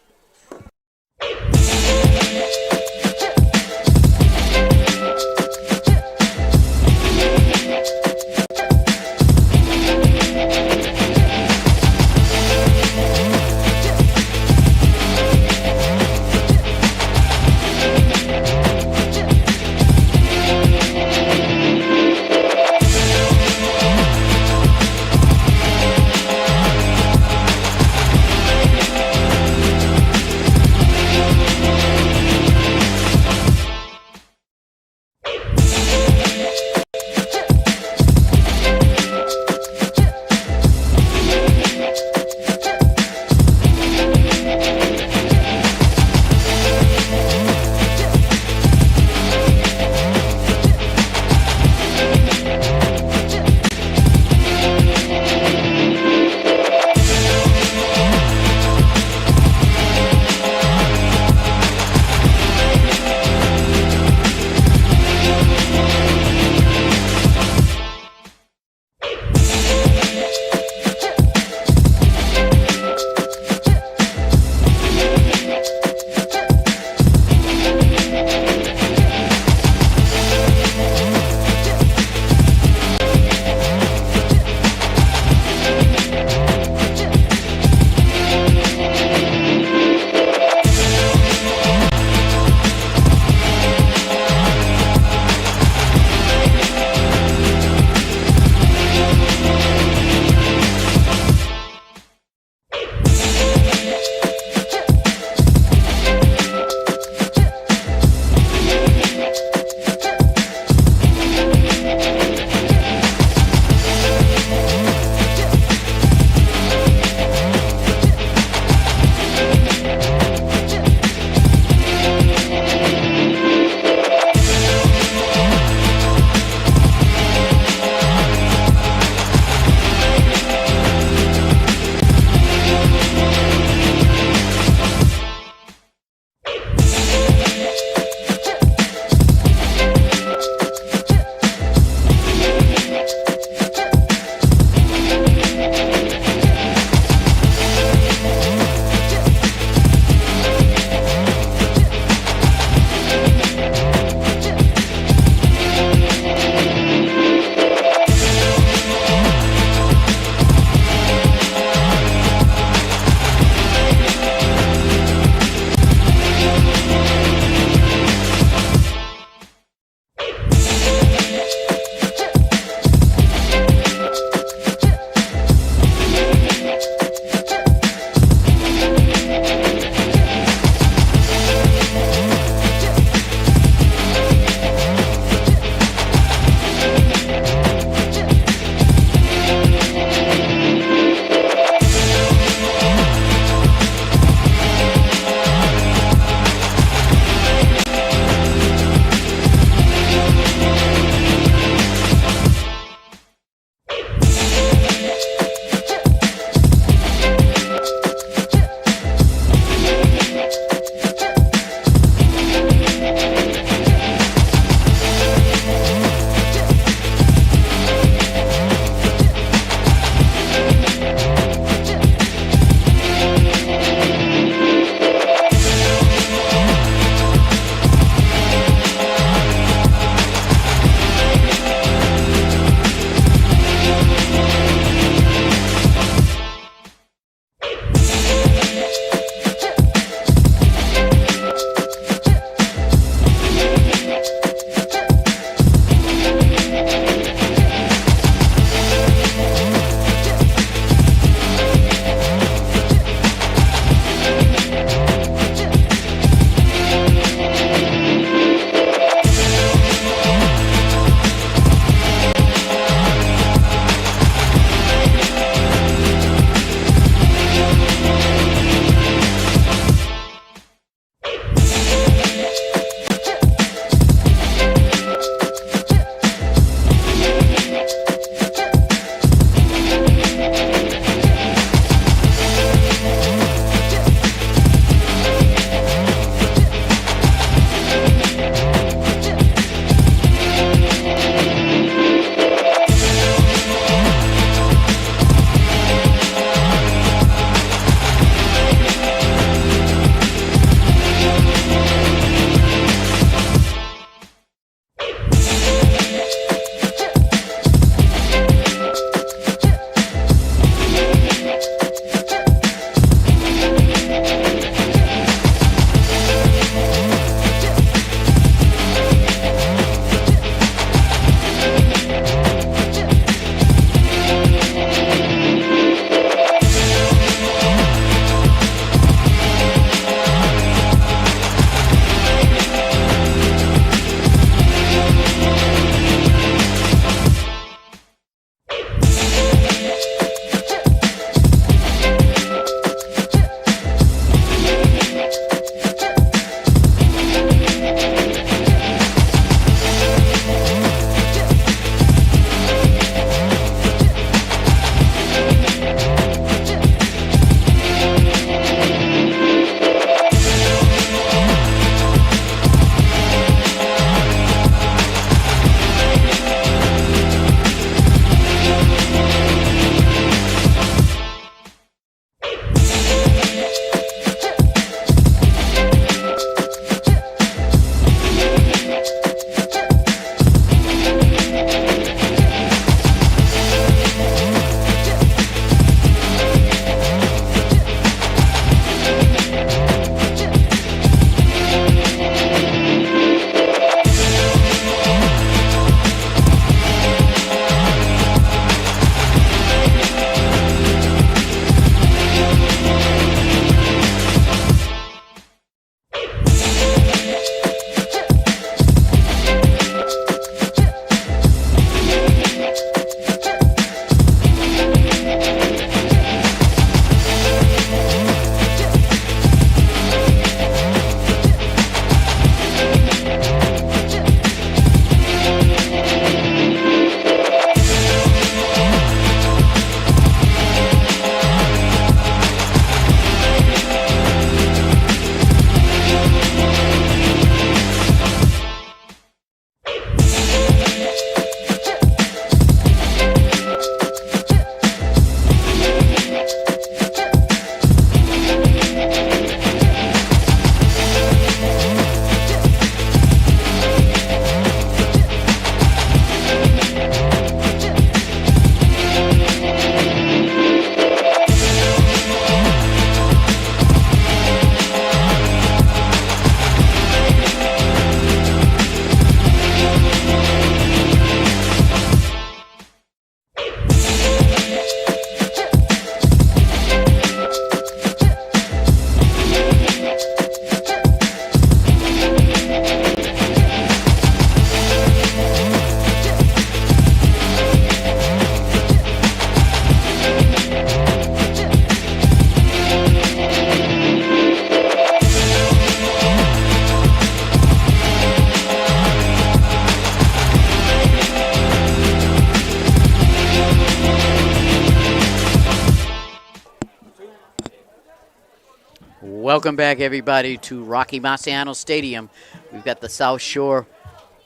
Welcome back, everybody, to Rocky Marciano Stadium. We've got the South Shore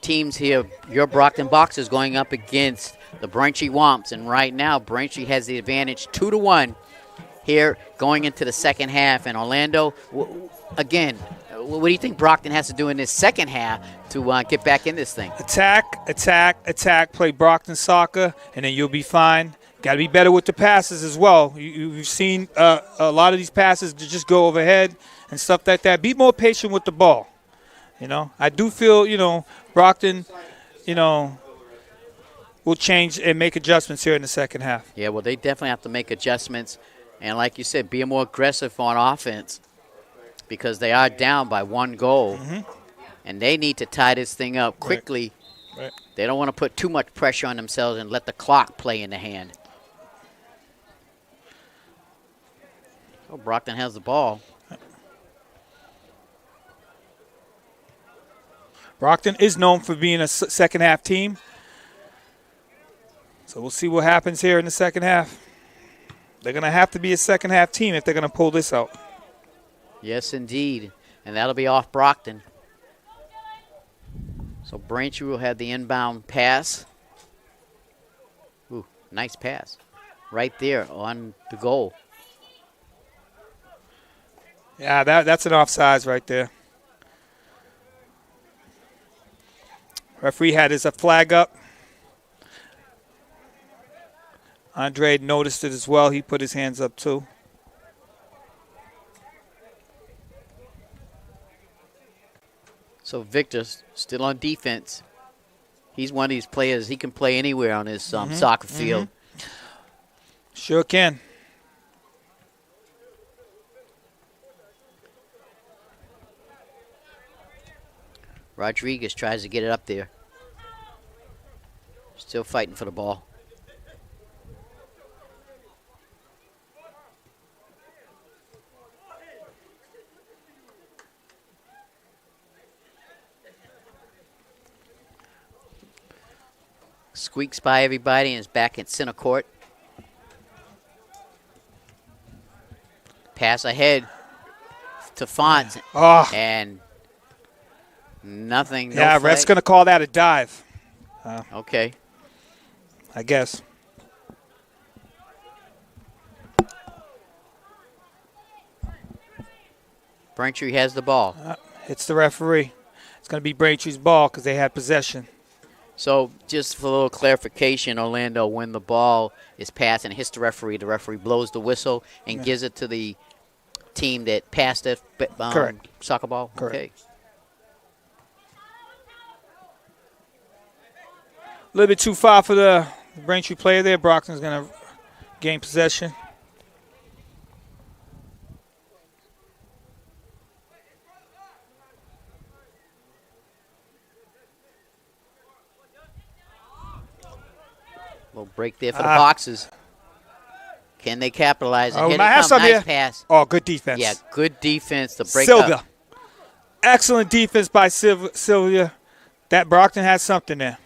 teams here. Your Brockton Boxers going up against the Braintree Wamps, and right now Braintree has the advantage 2-1 here going into the second half. And Orlando, again, what do you think Brockton has to do in this second half to get back in this thing? Attack, attack, attack. Play Brockton soccer, and then you'll be fine. Got to be better with the passes as well. You've seen a lot of these passes to just go overhead and stuff like that. Be more patient with the ball. I do feel, Brockton, will change and make adjustments here in the second half. Yeah, well, they definitely have to make adjustments. And like you said, be more aggressive on offense because they are down by 1 goal. And they need to tie this thing up quickly. Right. They don't want to put too much pressure on themselves and let the clock play in the hand. Oh, Brockton has the ball. Brockton is known for being a second half team. So we'll see what happens here in the second half. They're going to have to be a second half team if they're going to pull this out. Yes, indeed. And that'll be off Brockton. So Braintree will have the inbound pass. Ooh, nice pass. Right there on the goal. Yeah, that's an offsides right there. Referee had his flag up. Andre noticed it as well. He put his hands up too. So Victor still on defense. He's one of these players. He can play anywhere on his soccer field. Sure can. Rodriguez tries to get it up there. Still fighting for the ball. Squeaks by everybody and is back in center court. Pass ahead to Font. Oh. And nothing. Yeah, no ref's flag. going to call that a dive. Okay. I guess. Braintree has the ball. Hits the referee. It's going to be Braintree's ball because they had possession. So just for a little clarification, Orlando, when the ball is passed and hits the referee blows the whistle and gives it to the team that passed that soccer ball? Correct. Okay. A little bit too far for the Braintree player there. Brockton's going to gain possession. Little break there for the Boxers. Can they capitalize? And Oh, here might they have come. some Nice here. pass. Oh, good defense. Yeah, good defense to break Sylvia. up. Excellent defense by Sylvia. That Brockton has something there.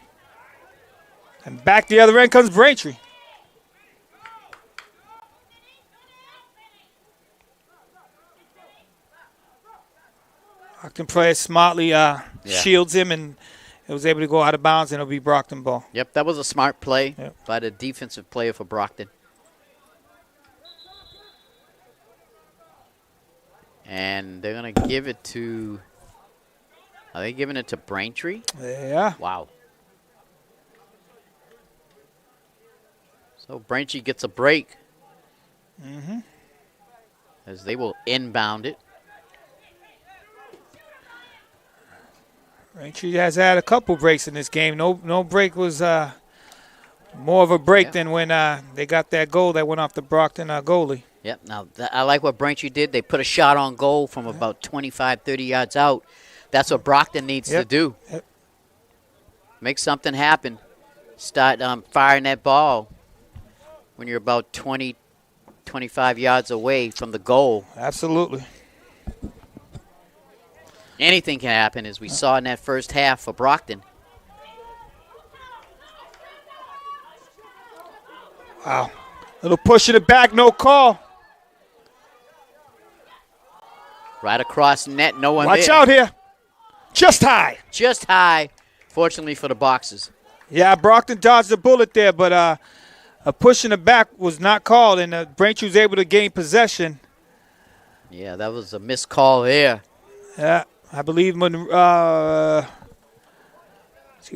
And back the other end comes Braintree. Brockton player smartly shields him and it was able to go out of bounds, and it'll be Brockton ball. Yep, that was a smart play Yep. by the defensive player for Brockton. And they're going to give it to – are they giving it to Braintree? Yeah. Wow. So Braintree gets a break. As they will inbound it. Braintree has had a couple breaks in this game. No break was more of a break than when they got that goal that went off the Brockton goalie. Yep. Now, I like what Braintree did. They put a shot on goal from about 25, 30 yards out. That's what Brockton needs to do. Yep. Make something happen. Start firing that ball when you're about 20, 25 yards away from the goal. Absolutely. Anything can happen, as we saw in that first half for Brockton. Wow. Little push in the back, no call. Right across net, no one Watch there. out here. Just high. Just high, fortunately for the Boxers. Yeah, Brockton dodged the bullet there, but a push in the back was not called, and Braintree was able to gain possession. Yeah, that was a missed call there. Yeah, I believe see,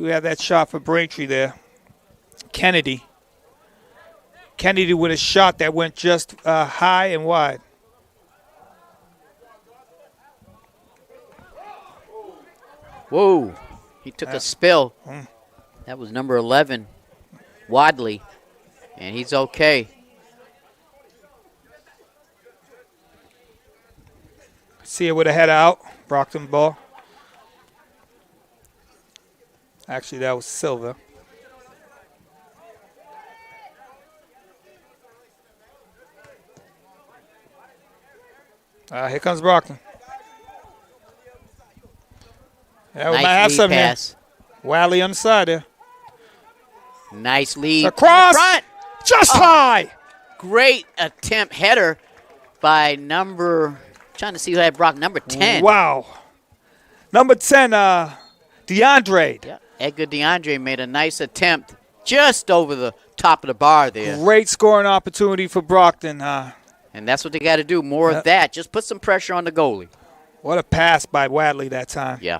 we have that shot for Braintree there. Kennedy with a shot that went just high and wide. Whoa, he took a spill. That was number 11, Wadley, and he's okay. See it with a header out. Brockton ball. Actually, that was Silva. Here comes Brockton. Yeah, we might have Nice lead something here. pass. Wiley on the side there. Nice lead. Across. Front. Just high. Great attempt header by trying to see who had Brock, number 10. Wow. Number 10, DeAndre. Yeah, Edgar DeAndre made a nice attempt just over the top of the bar there. Great scoring opportunity for Brockton. And that's what they got to do, more of that. Just put some pressure on the goalie. What a pass by Wadley that time. Yeah.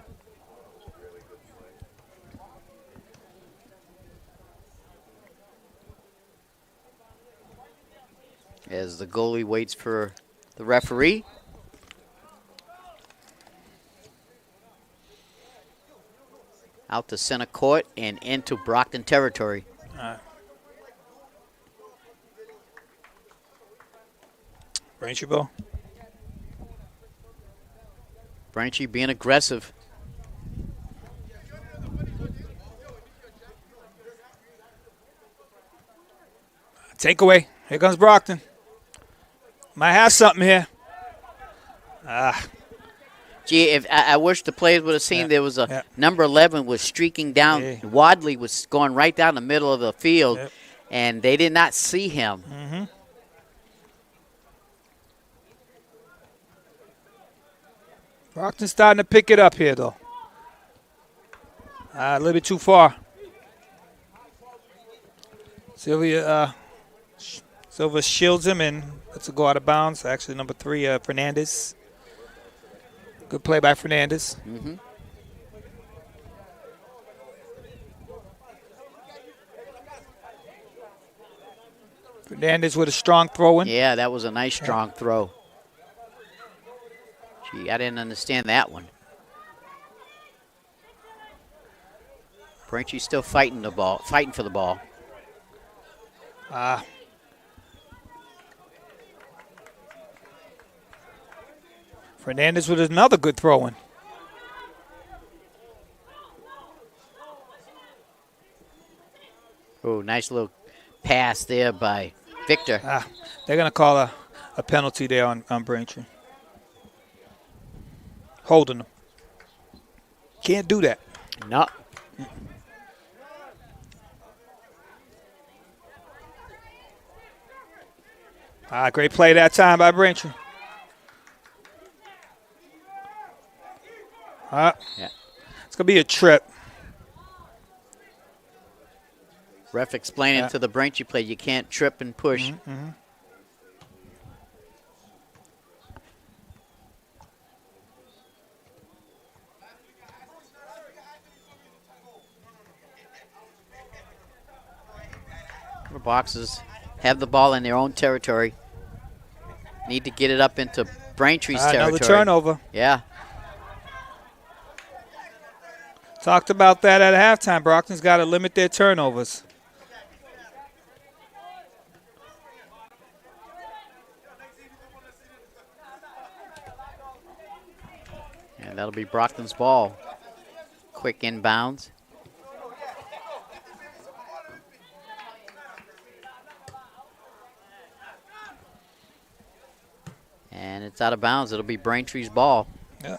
As the goalie waits for the referee. Out to center court and into Brockton territory. Braintree ball. Braintree being aggressive. Takeaway. Here comes Brockton. Might have something here. Gee, if I wish the players would have seen there was a number 11 was streaking down. Yeah. Wadley was going right down the middle of the field, Yep. and they did not see him. Mm-hmm. Brockton's starting to pick it up here, though. A little bit too far. Silva shields him and lets it go out of bounds. Actually, number 3, Fernandez. Good play by Fernandez. Mm-hmm. Fernandez with a strong throw in. Yeah, that was a nice, strong throw. Gee, I didn't understand that one. Braintree's still fighting for the ball. Fernandez with another good throw in. Oh, nice little pass there by Victor. They're going to call a penalty there on Braintree. Holding them. Can't do that. No. Great play that time by Braintree. Yeah. It's going to be a trip. Ref explaining to the Braintree play, you can't trip and push. Mm-hmm. The Boxers have the ball in their own territory. Need to get it up into Braintree's territory. Another turnover. Yeah. Talked about that at halftime. Brockton's got to limit their turnovers. And that'll be Brockton's ball. Quick inbounds. And it's out of bounds. It'll be Braintree's ball. Yeah.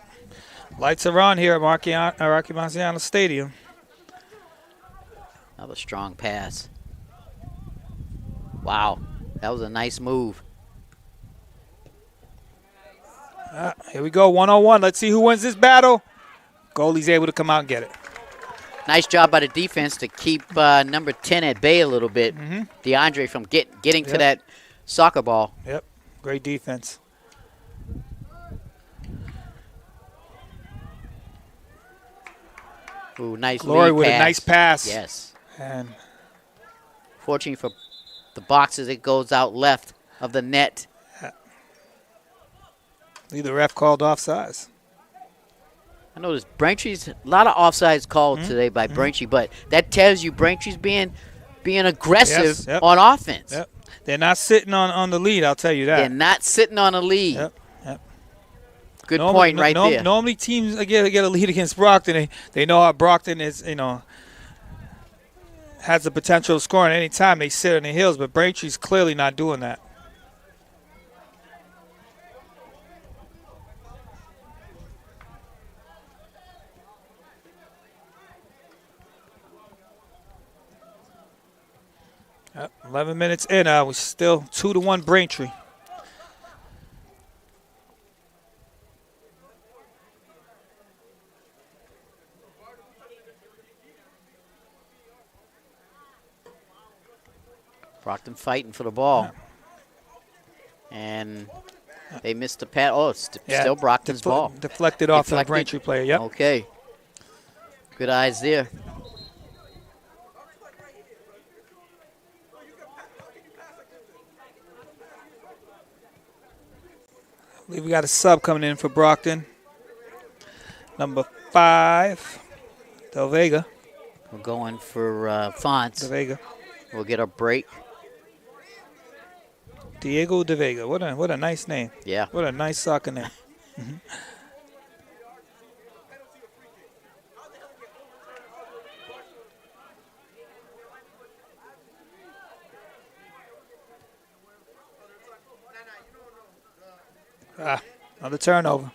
Lights are on here at Marciano Stadium. Another strong pass. Wow. That was a nice move. Here we go, 1-on-1. Let's see who wins this battle. Goalie's able to come out and get it. Nice job by the defense to keep number 10 at bay a little bit. DeAndre from getting to that soccer ball. Yep, great defense. Ooh, nice Glory lead with pass. a nice pass. Yes. And Fortunately for the Boxers, it goes out left of the net. the ref called offsides. I noticed Braintree's a lot of offsides called today by Braintree, but that tells you Braintree's being aggressive on offense. Yep. They're not sitting on the lead, I'll tell you that. They're not sitting on a lead. Yep. Good point right there. Normally teams get a lead against Brockton. They know how Brockton is, has the potential of scoring any time. They sit on the heels, but Braintree's clearly not doing that. Yep, 11 minutes in, we're still 2-1 Braintree. Brockton fighting for the ball. And they missed the pass. Oh, it's still Brockton's ball. Deflected off the Braintree player, yep. Okay. Good eyes there. I believe we got a sub coming in for Brockton. Number 5, Del Vega. We're going for Fonts. Del Vega. We'll get a break. Diego De Vega. What a nice name. Yeah. What a nice soccer name. Another turnover.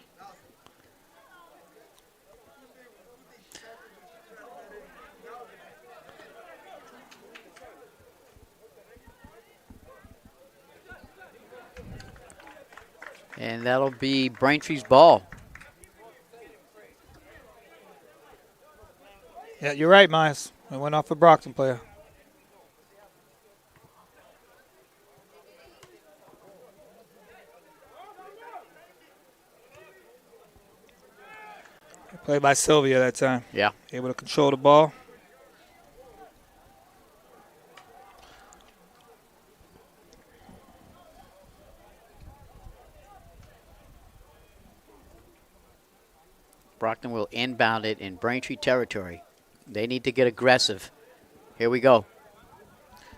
And that'll be Braintree's ball. Yeah, you're right, Myers. It went off a Brockton player. Played by Sylvia that time. Yeah. Able to control the ball. Brockton will inbound it in Braintree territory. They need to get aggressive. Here we go.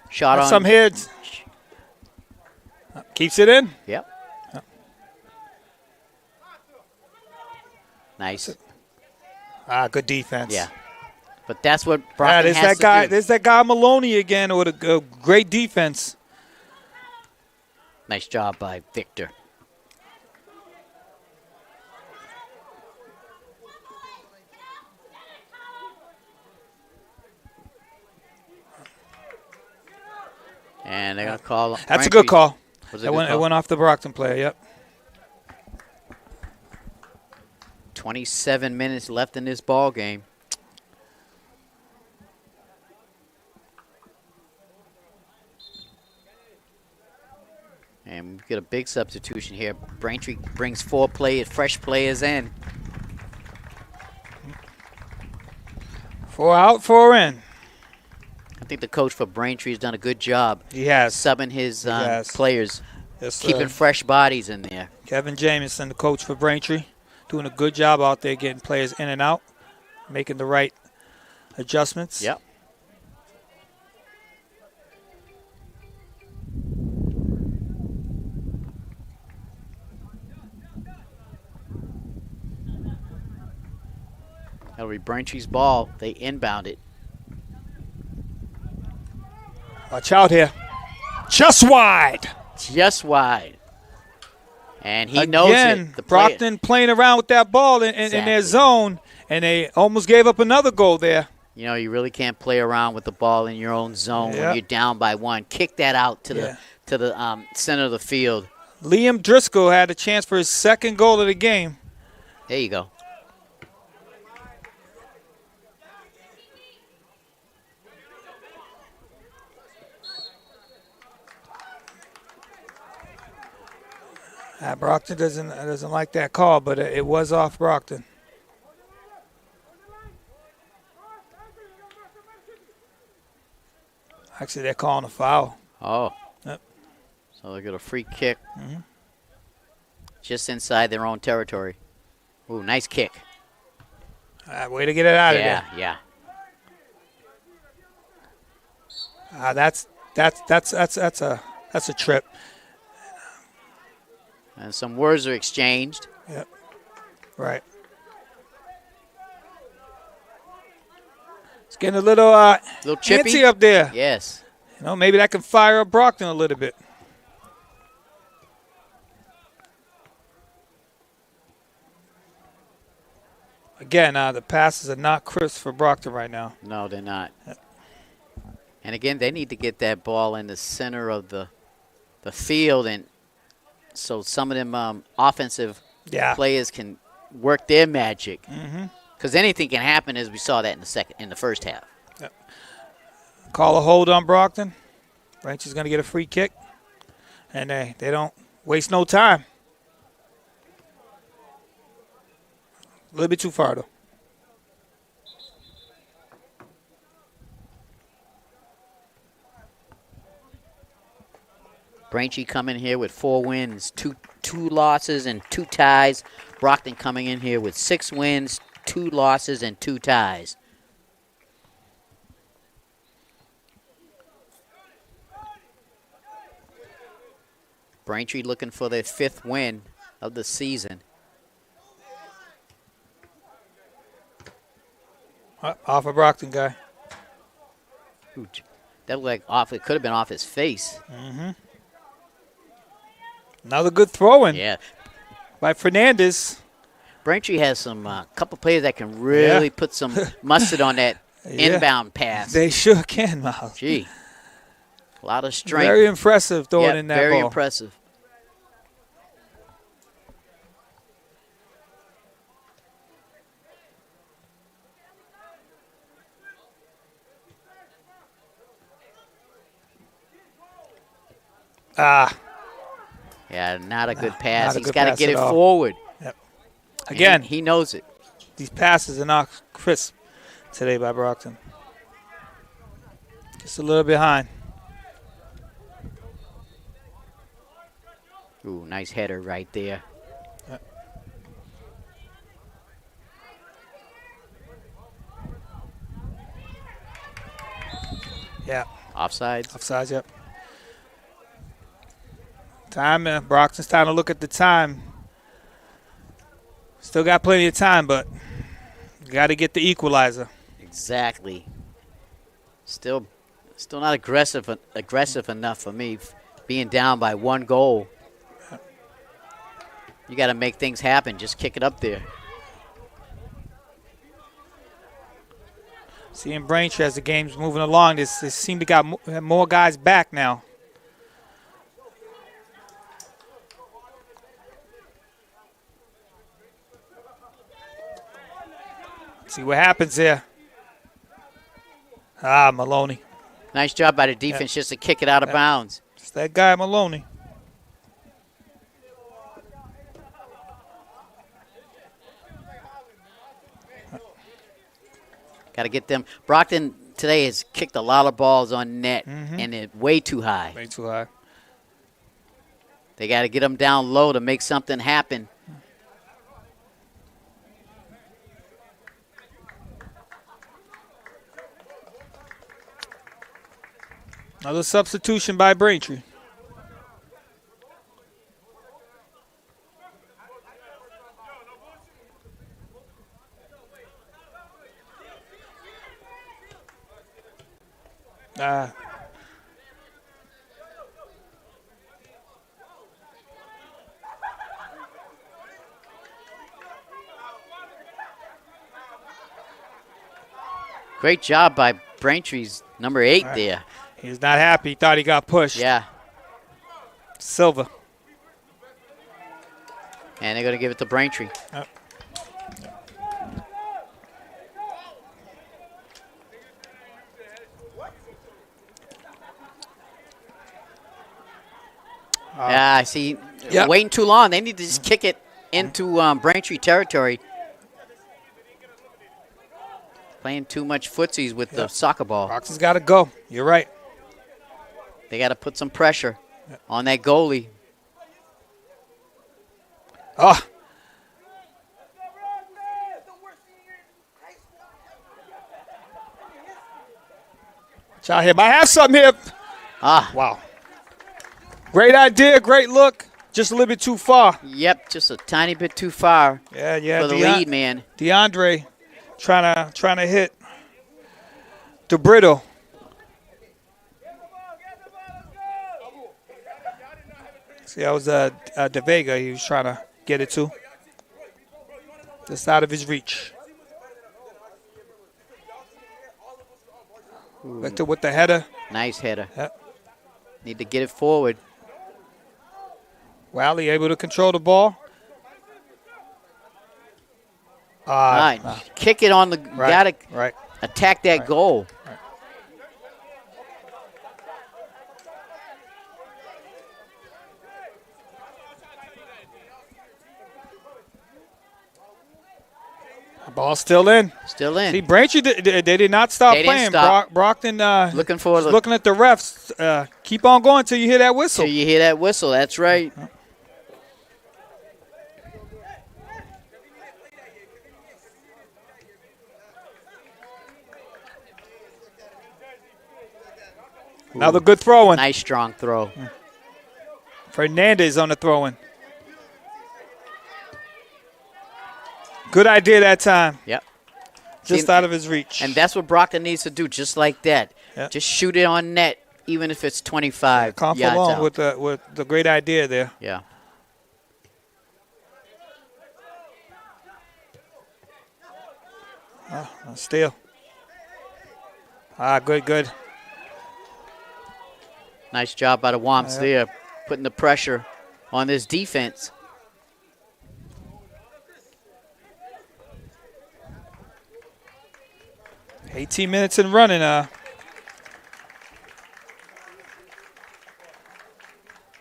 Shot on. Some heads. Keeps it in. Yep. Nice. Good defense. Yeah. But that's what Brockton has to do. There's that guy Maloney again with a great defense. Nice job by Victor. And they're going to call. That's a good call. It went off the Brockton player, yep. 27 minutes left in this ball game. And we get a big substitution here. Braintree brings 4 fresh players in. 4 out, 4 in. I think the coach for Braintree has done a good job. He has. Subbing his players, Yes, keeping fresh bodies in there. Kevin Jamison, the coach for Braintree, doing a good job out there getting players in and out, making the right adjustments. Yep. That'll be Braintree's ball. They inbound it. Watch out here. Just wide. Just wide. And he Again, knows it. The Brockton playing around with that ball in their zone, and they almost gave up another goal there. You know, you really can't play around with the ball in your own zone when you're down by 1. Kick that out to the center of the field. Liam Driscoll had a chance for his second goal of the game. There you go. Brockton doesn't like that call, but it was off Brockton. Actually, they're calling a foul. Oh. Yep. So they get a free kick. Just inside their own territory. Ooh, nice kick. Way to get it out of there. Yeah. That's a trip. And some words are exchanged. Yep. Right. It's getting a little chippy antsy up there. Yes. You know, maybe that can fire up Brockton a little bit. Again, the passes are not crisp for Brockton right now. No, they're not. And again, they need to get that ball in the center of the field, and so some of them offensive players can work their magic. Because anything can happen, as we saw that in the first half. Yep. Call a hold on Brockton. Braintree's going to get a free kick, and they don't waste no time. A little bit too far, though. Braintree coming here with 4 wins, two losses, and 2 ties. Brockton coming in here with 6 wins, 2 losses, and 2 ties. Braintree looking for their 5th win of the season. Off a Brockton guy. Ooh, that looked like off. It could have been off his face. Another good throw-in. Yeah. By Fernandez. Braintree has some couple players that can really put some mustard on that inbound pass. They sure can, Miles. Gee. A lot of strength. Very impressive throwing in that very ball. impressive. Yeah, not a good pass. He's got to get it forward. Yep. Again, he knows it. These passes are not crisp today by Brockton. Just a little behind. Ooh, nice header right there. Yep. Yeah. Offsides? Offsides, yep. Time, Brockton's time to look at the time. Still got plenty of time, but got to get the equalizer. Exactly. Still not aggressive enough for me, being down by 1 goal. You got to make things happen. Just kick it up there. Seeing Braintree as the game's moving along, they seem to got more guys back now. See what happens here. Maloney. Nice job by the defense just to kick it out of bounds. It's that guy, Maloney. Got to get them. Brockton today has kicked a lot of balls on net, and it's way too high. Way too high. They got to get them down low to make something happen. Another substitution by Braintree. Great job by Braintree's number 8 there. He's not happy. He thought he got pushed. Yeah. Silva. And they're going to give it to Braintree. I see. Yep. Waiting too long. They need to just kick it into Braintree territory. Playing too much footsies with the soccer ball. Brockton's got to go. You're right. They got to put some pressure on that goalie. Oh. Watch out here. Might have something here. Wow. Great idea. Great look. Just a little bit too far. Yep, just a tiny bit too far Yeah. for the lead man. DeAndre trying to hit DeBritto. See, that was De Vega he was trying to get it to. Just out of his reach. Victor with the header. Nice header. Yep. Need to get it forward. Wally able to control the ball. Right. Kick it on the. Right, Got to right. attack that goal. Right. The ball's still in. Still in. See, Braintree, they did not stop They didn't playing. stop. Brockton Looking for the. looking at the refs. Keep on going till you hear that whistle. Till you hear that whistle. That's right. Another good throw-in. Nice strong throw. Fernandez on the throw-in. Good idea that time. Yep. Just See, out of his reach. And that's what Brockton needs to do, just like that. Yep. Just shoot it on net, even if it's 25 Come yards along out. with the great idea there. Yeah. Steal. Good. Nice job by the Wamps there, putting the pressure on this defense. $18 minutes in running.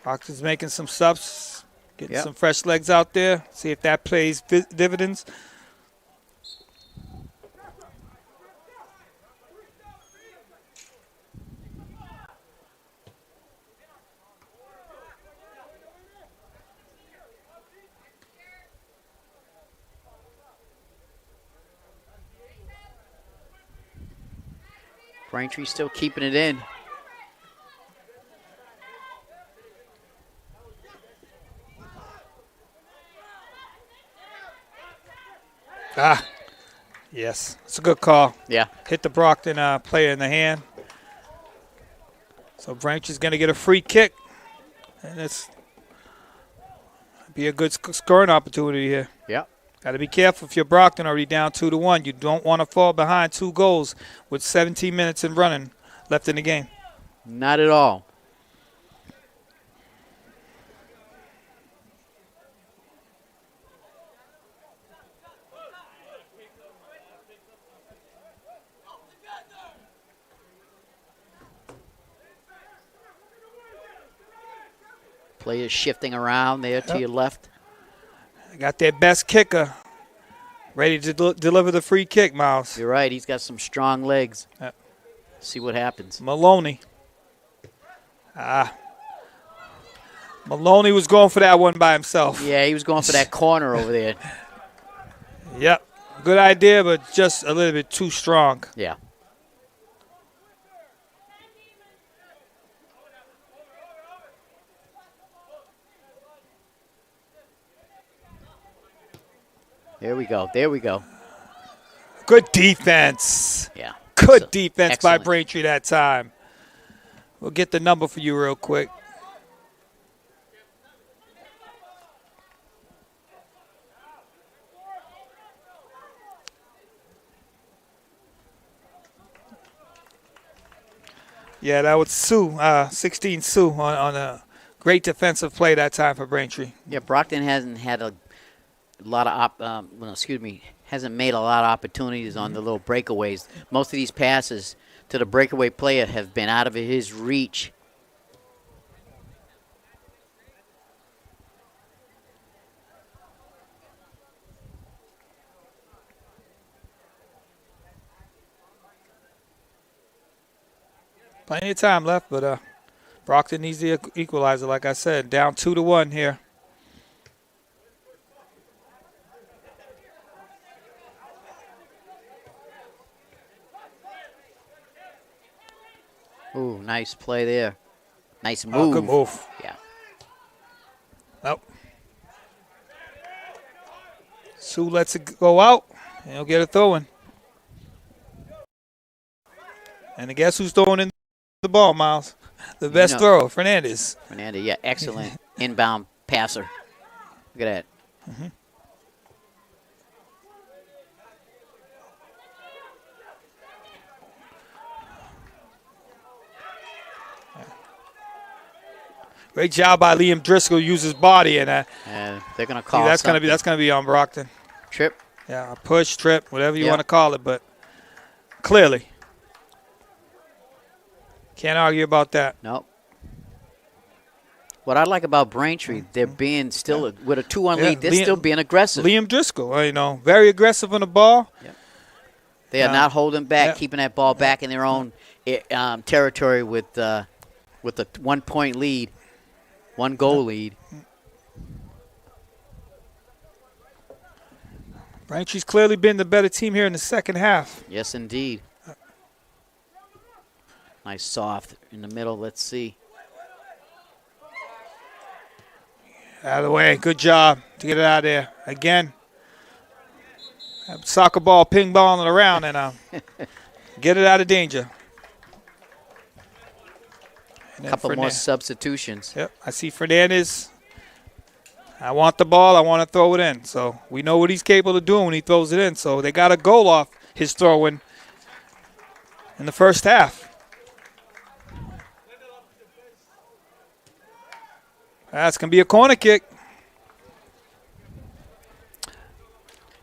Brockton's making some subs, getting some fresh legs out there. See if that plays dividends. Braintree still keeping it in. Yes. It's a good call. Yeah. Hit the Brockton player in the hand. So Braintree's going to get a free kick. And it's be a good scoring opportunity here. Yep. Got to be careful if you're Brockton already down 2-1. You don't want to fall behind 2 goals with 17 minutes in running left in the game. Not at all. Players shifting around there to your left. Got their best kicker ready to deliver the free kick, Miles. You're right. He's got some strong legs. Yep. See what happens. Maloney. Maloney was going for that one by himself. Yeah, he was going for that corner over there. Yep. Good idea, but just a little bit too strong. Yeah. There we go. There we go. Good defense. Yeah. Good defense by excellent. Braintree that time. We'll get the number for you real quick. Yeah, that was Sue, 16 Sue on a great defensive play that time for Braintree. Yeah, Brockton hasn't had a lot of hasn't made a lot of opportunities on the little breakaways. Most of these passes to the breakaway player have been out of his reach. Plenty of time left, but Brockton needs the equalizer, like I said. Down 2-1 here. Ooh, nice play there. Nice move. Good move. Yeah. Nope. Sue lets it go out, and he'll get a throw-in. And guess who's throwing in the ball, Miles? The best thrower, Fernandez. Fernandez, yeah, excellent inbound passer. Look at that. Mm-hmm. Great job by Liam Driscoll. Use his body, and they're gonna call. That's gonna be on Brockton. Trip. Yeah, a push, trip, whatever you want to call it, but clearly can't argue about that. Nope. What I like about Braintree, they're being still with a 2-1 lead. They're still being aggressive. Liam Driscoll, very aggressive on the ball. Yep. They are not holding back, keeping that ball back in their own territory with a 1-point lead. 1-goal lead. Braintree's clearly been the better team here in the second half. Yes, indeed. Nice soft in the middle. Let's see. Out of the way. Good job to get it out of there. Again, soccer ball ping balling around and get it out of danger. A couple more substitutions. Yep, I see Fernandez. I want the ball. I want to throw it in. So we know what he's capable of doing when he throws it in. So they got a goal off his throw-in the first half. That's going to be a corner kick.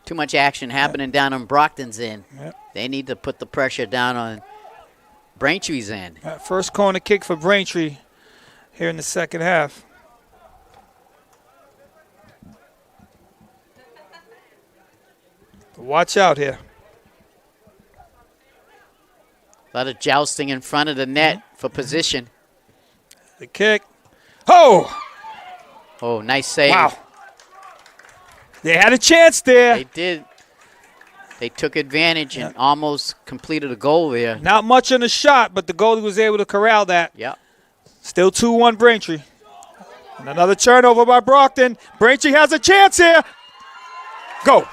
Too much action happening down on Brockton's end. Yep. They need to put the pressure down on Braintree's end. First corner kick for Braintree here in the second half. Watch out here. A lot of jousting in front of the net for position. The kick. Oh! Oh, nice save. Wow. They had a chance there. They did. They took advantage and almost completed a goal there. Not much on the shot, but the goalie was able to corral that. Yep. Still 2-1 Braintree. And another turnover by Brockton. Braintree has a chance here. Go.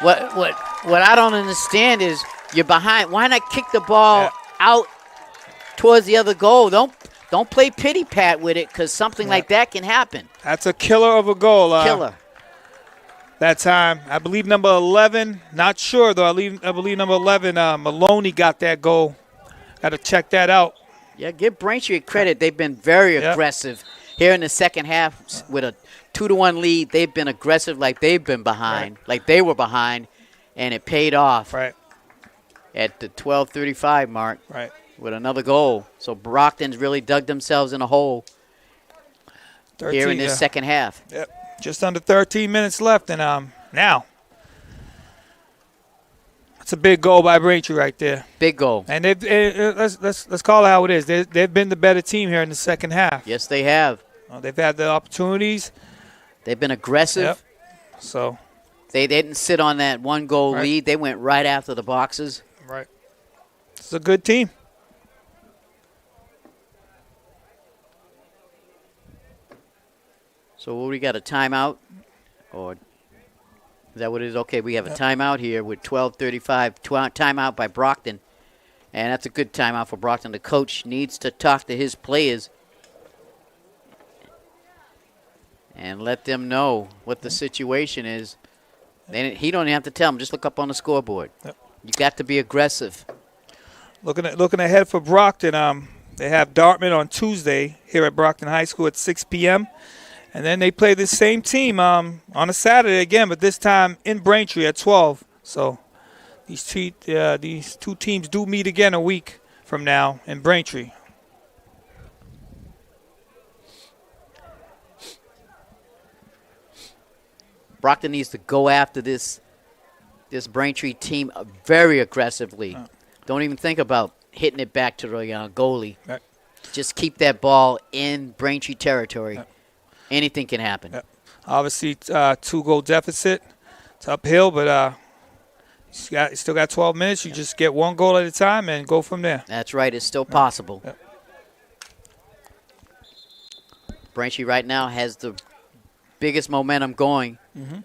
What I don't understand is you're behind. Why not kick the ball out towards the other goal? Don't play pity pat with it because something like that can happen. That's a killer of a goal. Killer. That time, I believe number 11. Not sure though. I believe number 11. Maloney got that goal. Got to check that out. Yeah, give Braintree credit. They've been very aggressive here in the second half with a 2-1 lead. They've been aggressive like they've been behind, like they were behind, and it paid off. Right. At the 12:35 mark. Right. With another goal. So Brockton's really dug themselves in a hole 13, here in this second half. Yep. Just under 13 minutes left, and now it's a big goal by Braintree right there. Big goal. And let's call it how it is. They've been the better team here in the second half. Yes, they have. They've had the opportunities. They've been aggressive. Yep. So they didn't sit on that 1-goal lead. They went right after the boxes. Right. It's a good team. So what we got, a timeout? Or is that what it is? Okay, we have a timeout here with 12:35. Timeout by Brockton. And that's a good timeout for Brockton. The coach needs to talk to his players and let them know what the situation is. He don't have to tell them. Just look up on the scoreboard. Yep. You got to be aggressive. Looking ahead for Brockton, they have Dartmouth on Tuesday here at Brockton High School at 6 p.m. And then they play the same team on a Saturday again, but this time in Braintree at 12. So these two teams do meet again a week from now in Braintree. Brockton needs to go after this Braintree team very aggressively. Don't even think about hitting it back to the goalie. Right. Just keep that ball in Braintree territory. Anything can happen. Obviously, 2-goal deficit. It's uphill, but you still got 12 minutes. You just get 1 goal at a time and go from there. That's right. It's still possible. Yep. Braintree right now has the biggest momentum going. Mm-hmm.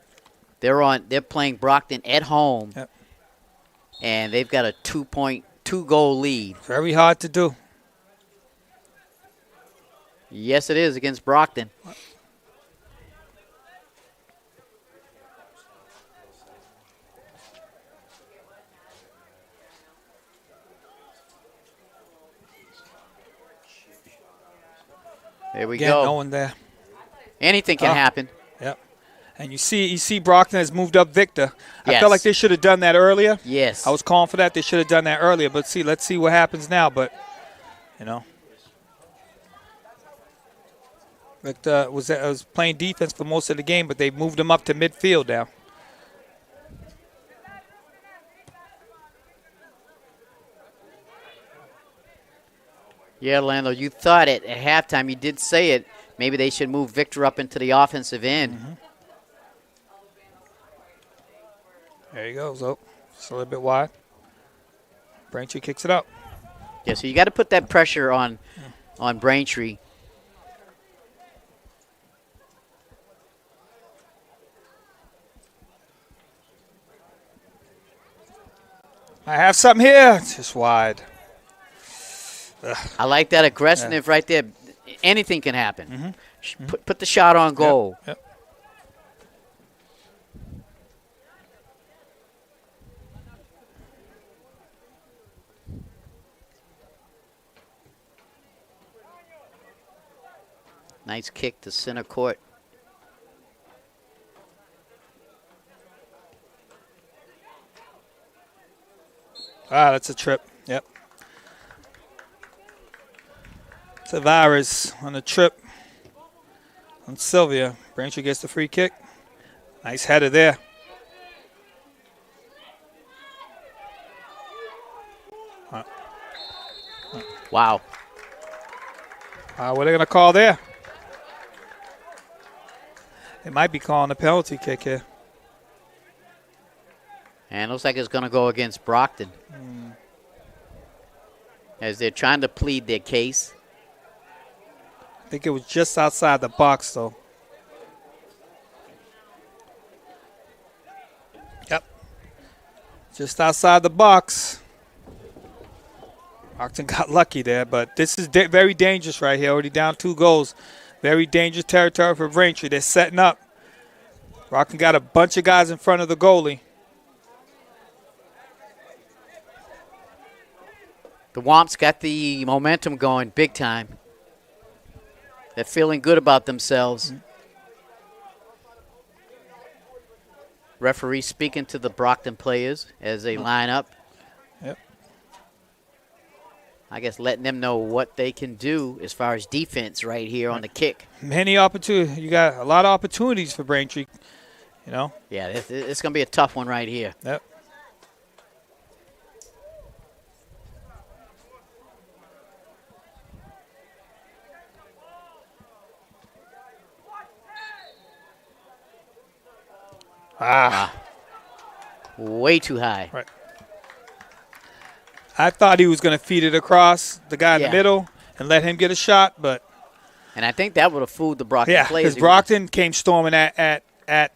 They're playing Brockton at home, and they've got a 2-goal lead. Very hard to do. Yes, it is against Brockton. There we go. No one there. Anything can happen. Yep. And you see Brockton has moved up Victor. I Yes. felt like they should have done that earlier. Yes. I was calling for that. They should have done that earlier. But let's see what happens now. But, Victor was playing defense for most of the game, but they moved him up to midfield now. Yeah, Lando, you thought it at halftime. You did say it. Maybe they should move Victor up into the offensive end. Mm-hmm. There he goes. Oh, just a little bit wide. Braintree kicks it up. Yeah, so you got to put that pressure on Braintree. I have something here. It's just wide. I like that aggressiveness right there. Anything can happen. Mm-hmm. Put the shot on goal. Yep. Nice kick to center court. That's a trip. Yep. Tavares on the trip on Sylvia. Braintree gets the free kick. Nice header there. Wow. What are they going to call there? They might be calling a penalty kick here. And it looks like it's going to go against Brockton. As they're trying to plead their case. I think it was just outside the box, though. Yep. Just outside the box. Brockton got lucky there, but this is very dangerous right here. Already down 2 goals. Very dangerous territory for Braintree. They're setting up. Brockton got a bunch of guys in front of the goalie. The Wamps got the momentum going big time. They're feeling good about themselves. Referee speaking to the Brockton players as they line up. Yep. I guess letting them know what they can do as far as defense right here on the kick. Many opportunities. You got a lot of opportunities for Braintree, Yeah, it's going to be a tough one right here. Yep. Way too high. Right. I thought he was going to feed it across the guy in the middle and let him get a shot, but and I think that would have fooled the Brockton players. because Brockton came storming at the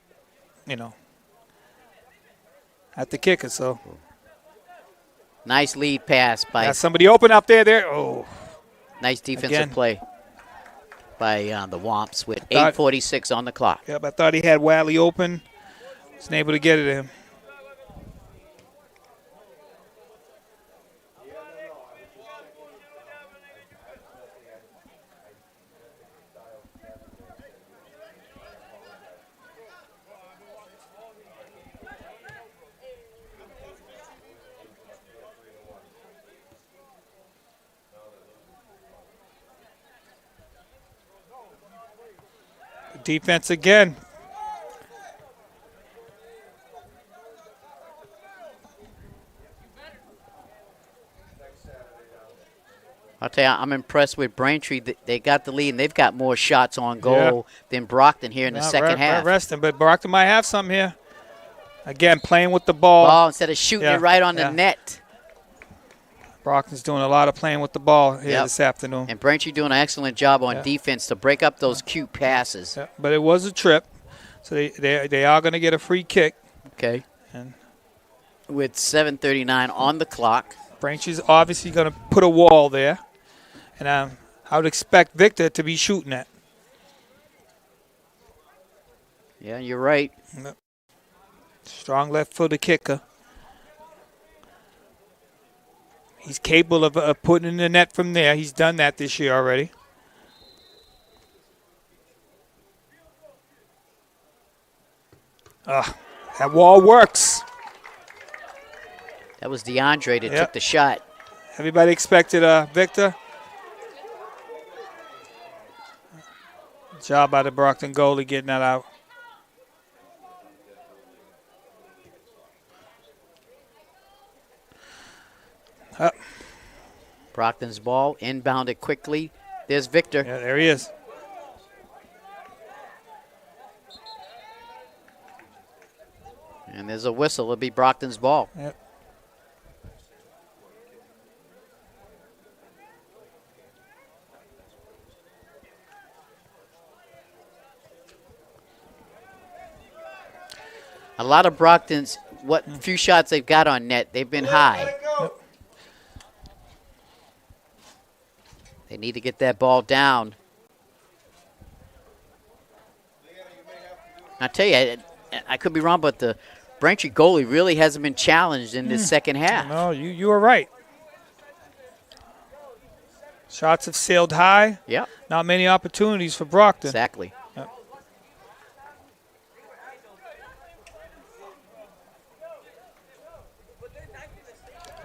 kicker. So nice lead pass by got somebody open up there. Oh, nice defensive play by the Wamps with 8:46 on the clock. Yep, I thought he had Wadley open. Wasn't able to get it to him. Defense again. I'll tell you, I'm impressed with Braintree. They got the lead, and they've got more shots on goal than Brockton here in the second half. Resting, but Brockton might have something here. Again, playing with the ball. Ball instead of shooting it right on the net. Brockton's doing a lot of playing with the ball here this afternoon. And Braintree doing an excellent job on defense to break up those cute passes. But it was a trip, so they are going to get a free kick. Okay. And with 7:39 on the clock. Braintree's obviously going to put a wall there. And I would expect Victor to be shooting that. Yeah, you're right. Strong left-footed kicker. He's capable of putting in the net from there. He's done that this year already. That wall works. That was DeAndre that took the shot. Everybody expected Victor. Job by the Brockton goalie getting that out. Brockton's ball inbounded quickly. There's Victor. Yeah, there he is. And there's a whistle. It'll be Brockton's ball. Yep. A lot of Brockton's, what few shots they've got on net, they've been high. Yep. They need to get that ball down. I tell you, I could be wrong, but the Braintree goalie really hasn't been challenged in this second half. No, you are right. Shots have sailed high. Yep. Not many opportunities for Brockton. Exactly. Yep.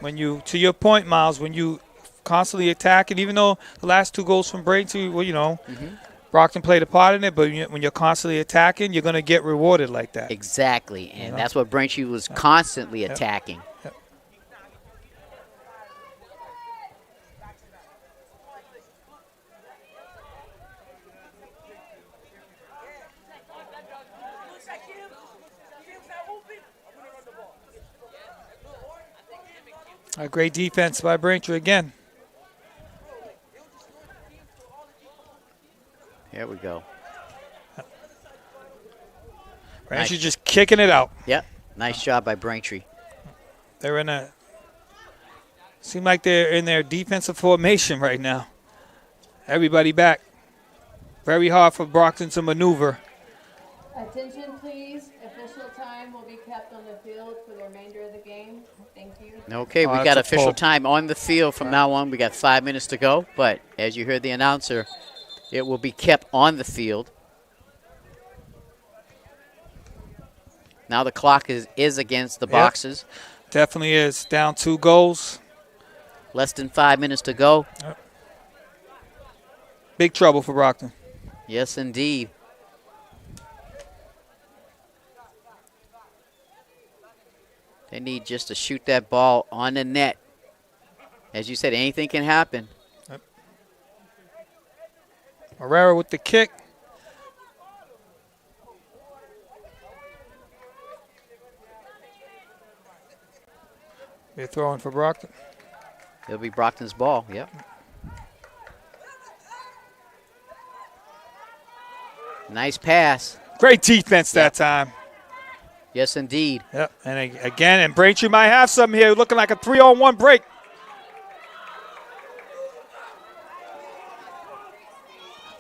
When you, to your point, Miles, when you constantly attack, and even though the last two goals from Braintree, well, Brockton played a part in it, but when you're constantly attacking, you're going to get rewarded like that. Exactly, and that's what Braintree was constantly attacking. Yep. A great defense by Braintree again. Here we go. Braintree just kicking it out. Yep. Nice job by Braintree. They're in a – seem like they're in their defensive formation right now. Everybody back. Very hard for Brockton to maneuver. Attention, please. Official time will be kept on the field for the remainder of the game. Thank you. Okay, we got official time on the field from now on. We got 5 minutes to go, but as you heard the announcer, it will be kept on the field. Now the clock is against the boxes. Definitely is. Down 2 goals. Less than 5 minutes to go. Big trouble for Brockton. Yes, indeed. They need just to shoot that ball on the net. As you said, anything can happen. Yep. Herrera with the kick. They're throwing for Brockton. It'll be Brockton's ball, yep. Nice pass. Great defense that time. Yes, indeed. Yep, and again, and Braintree might have something here, looking like a 3-on-1 break.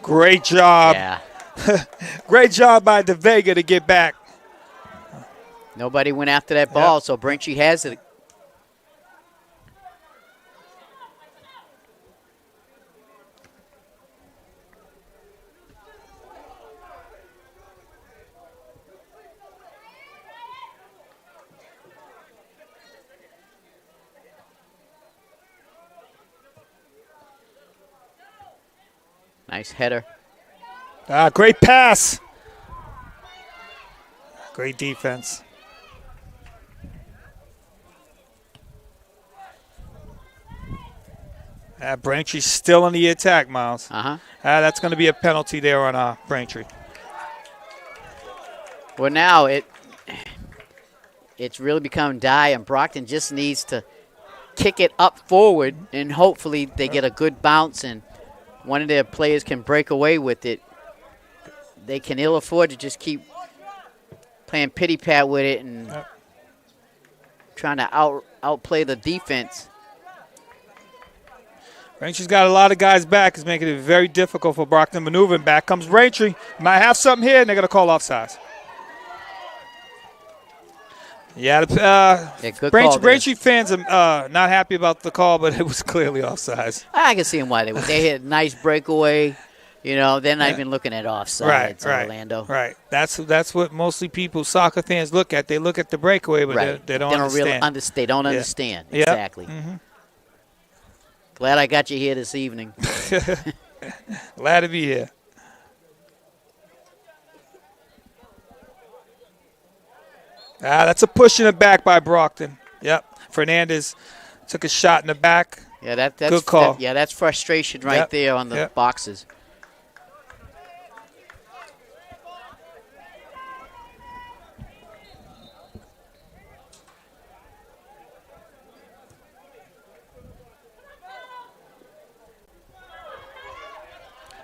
Great job. Yeah. Great job by DeVega to get back. Nobody went after that ball, so Braintree has it. Nice header. Great pass. Great defense. Braintree's still on the attack, Miles. That's going to be a penalty there on Braintree. Well, now it's really become dire, and Brockton just needs to kick it up forward, and hopefully they get a good bounce, and one of their players can break away with it. They can ill afford to just keep playing pity-pat with it and trying to outplay the defense. Braintree's got a lot of guys back. It's making it very difficult for Brockton maneuvering. Back comes Braintree. Might have something here, and they're going to call offsides. Yeah, good call. Braintree fans are not happy about the call, but it was clearly offsides. I can see them why they had a nice breakaway. You know, they're not even looking at offsides, Orlando. Right. That's what mostly people, soccer fans, look at. They look at the breakaway, but they don't understand. They don't understand. Yep. Exactly. Glad I got you here this evening. Glad to be here. That's a push in the back by Brockton. Yep. Fernandez took a shot in the back. Yeah, that's good call. That's frustration right there on the boxes.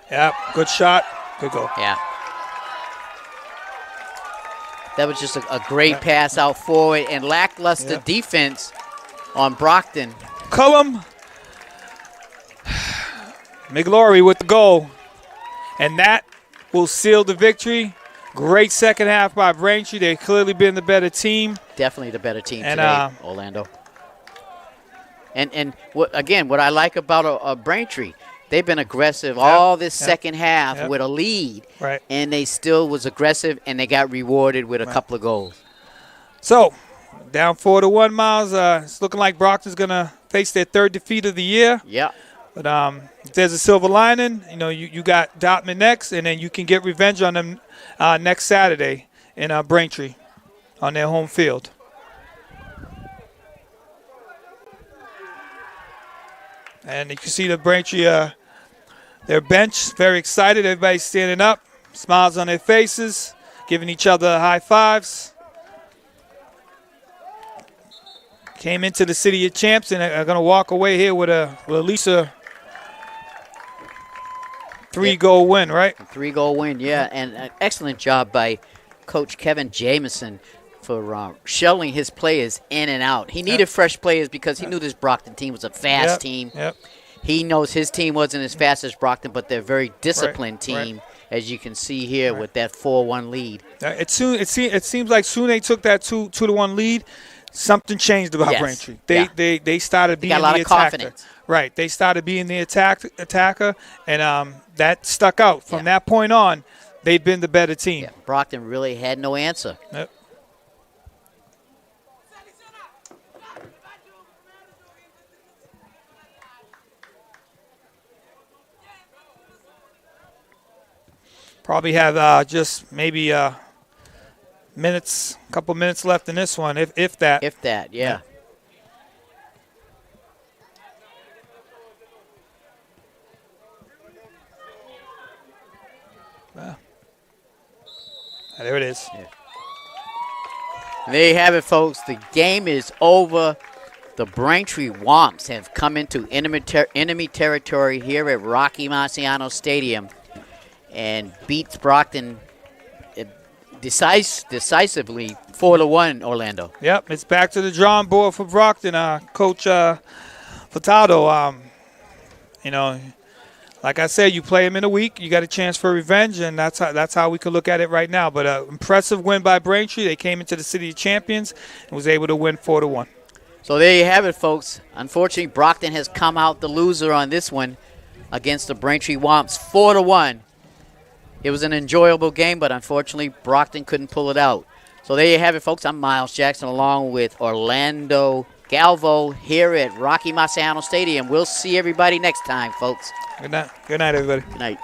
Yep, good shot, good goal. Yeah. That was just a great pass out forward and lackluster defense on Brockton. Colombo, McGlory with the goal. And that will seal the victory. Great second half by Braintree. They've clearly been the better team. Definitely the better team today, Orlando. And what I like about Braintree, they've been aggressive all this second half with a lead, and they still was aggressive, and they got rewarded with a couple of goals. So, down 4-1, Miles. It's looking like Brockton's going to face their third defeat of the year. Yeah. But if there's a silver lining, you got Dortmund next, and then you can get revenge on them next Saturday in Braintree on their home field. And you can see the Braintree, their bench, very excited. Everybody's standing up, smiles on their faces, giving each other high fives. Came into the City of Champs and are going to walk away here with at least a 3-goal win, right? A 3-goal win, yeah. And an excellent job by Coach Kevin Jamison for shuttling his players in and out. He needed fresh players because he knew this Brockton team was a fast team. He knows his team wasn't as fast as Brockton, but they're a very disciplined team, as you can see here with that 4-1 lead. It seems like soon they took that 2-1 lead, something changed about Braintree. They started being got a lot the of attacker. Confidence. Right. They started being the attacker, and that stuck out. From that point on, they've been the better team. Yeah. Brockton really had no answer. Yep. Probably have just maybe a couple minutes left in this one, if that. If that, yeah. There it is. Yeah. There you have it, folks. The game is over. The Braintree Wamps have come into enemy territory here at Rocky Marciano Stadium and beats Brockton decisively 4-1, Orlando. Yep, it's back to the drawing board for Brockton. Coach Furtado, like I said, you play him in a week, you got a chance for revenge, and that's how we could look at it right now. But impressive win by Braintree. They came into the City of Champions and was able to win 4-1. So there you have it, folks. Unfortunately, Brockton has come out the loser on this one against the Braintree Wamps, 4-1. It was an enjoyable game, but unfortunately, Brockton couldn't pull it out. So there you have it, folks. I'm Miles Jackson along with Orlando Galvo here at Rocky Marciano Stadium. We'll see everybody next time, folks. Good night, everybody. Good night.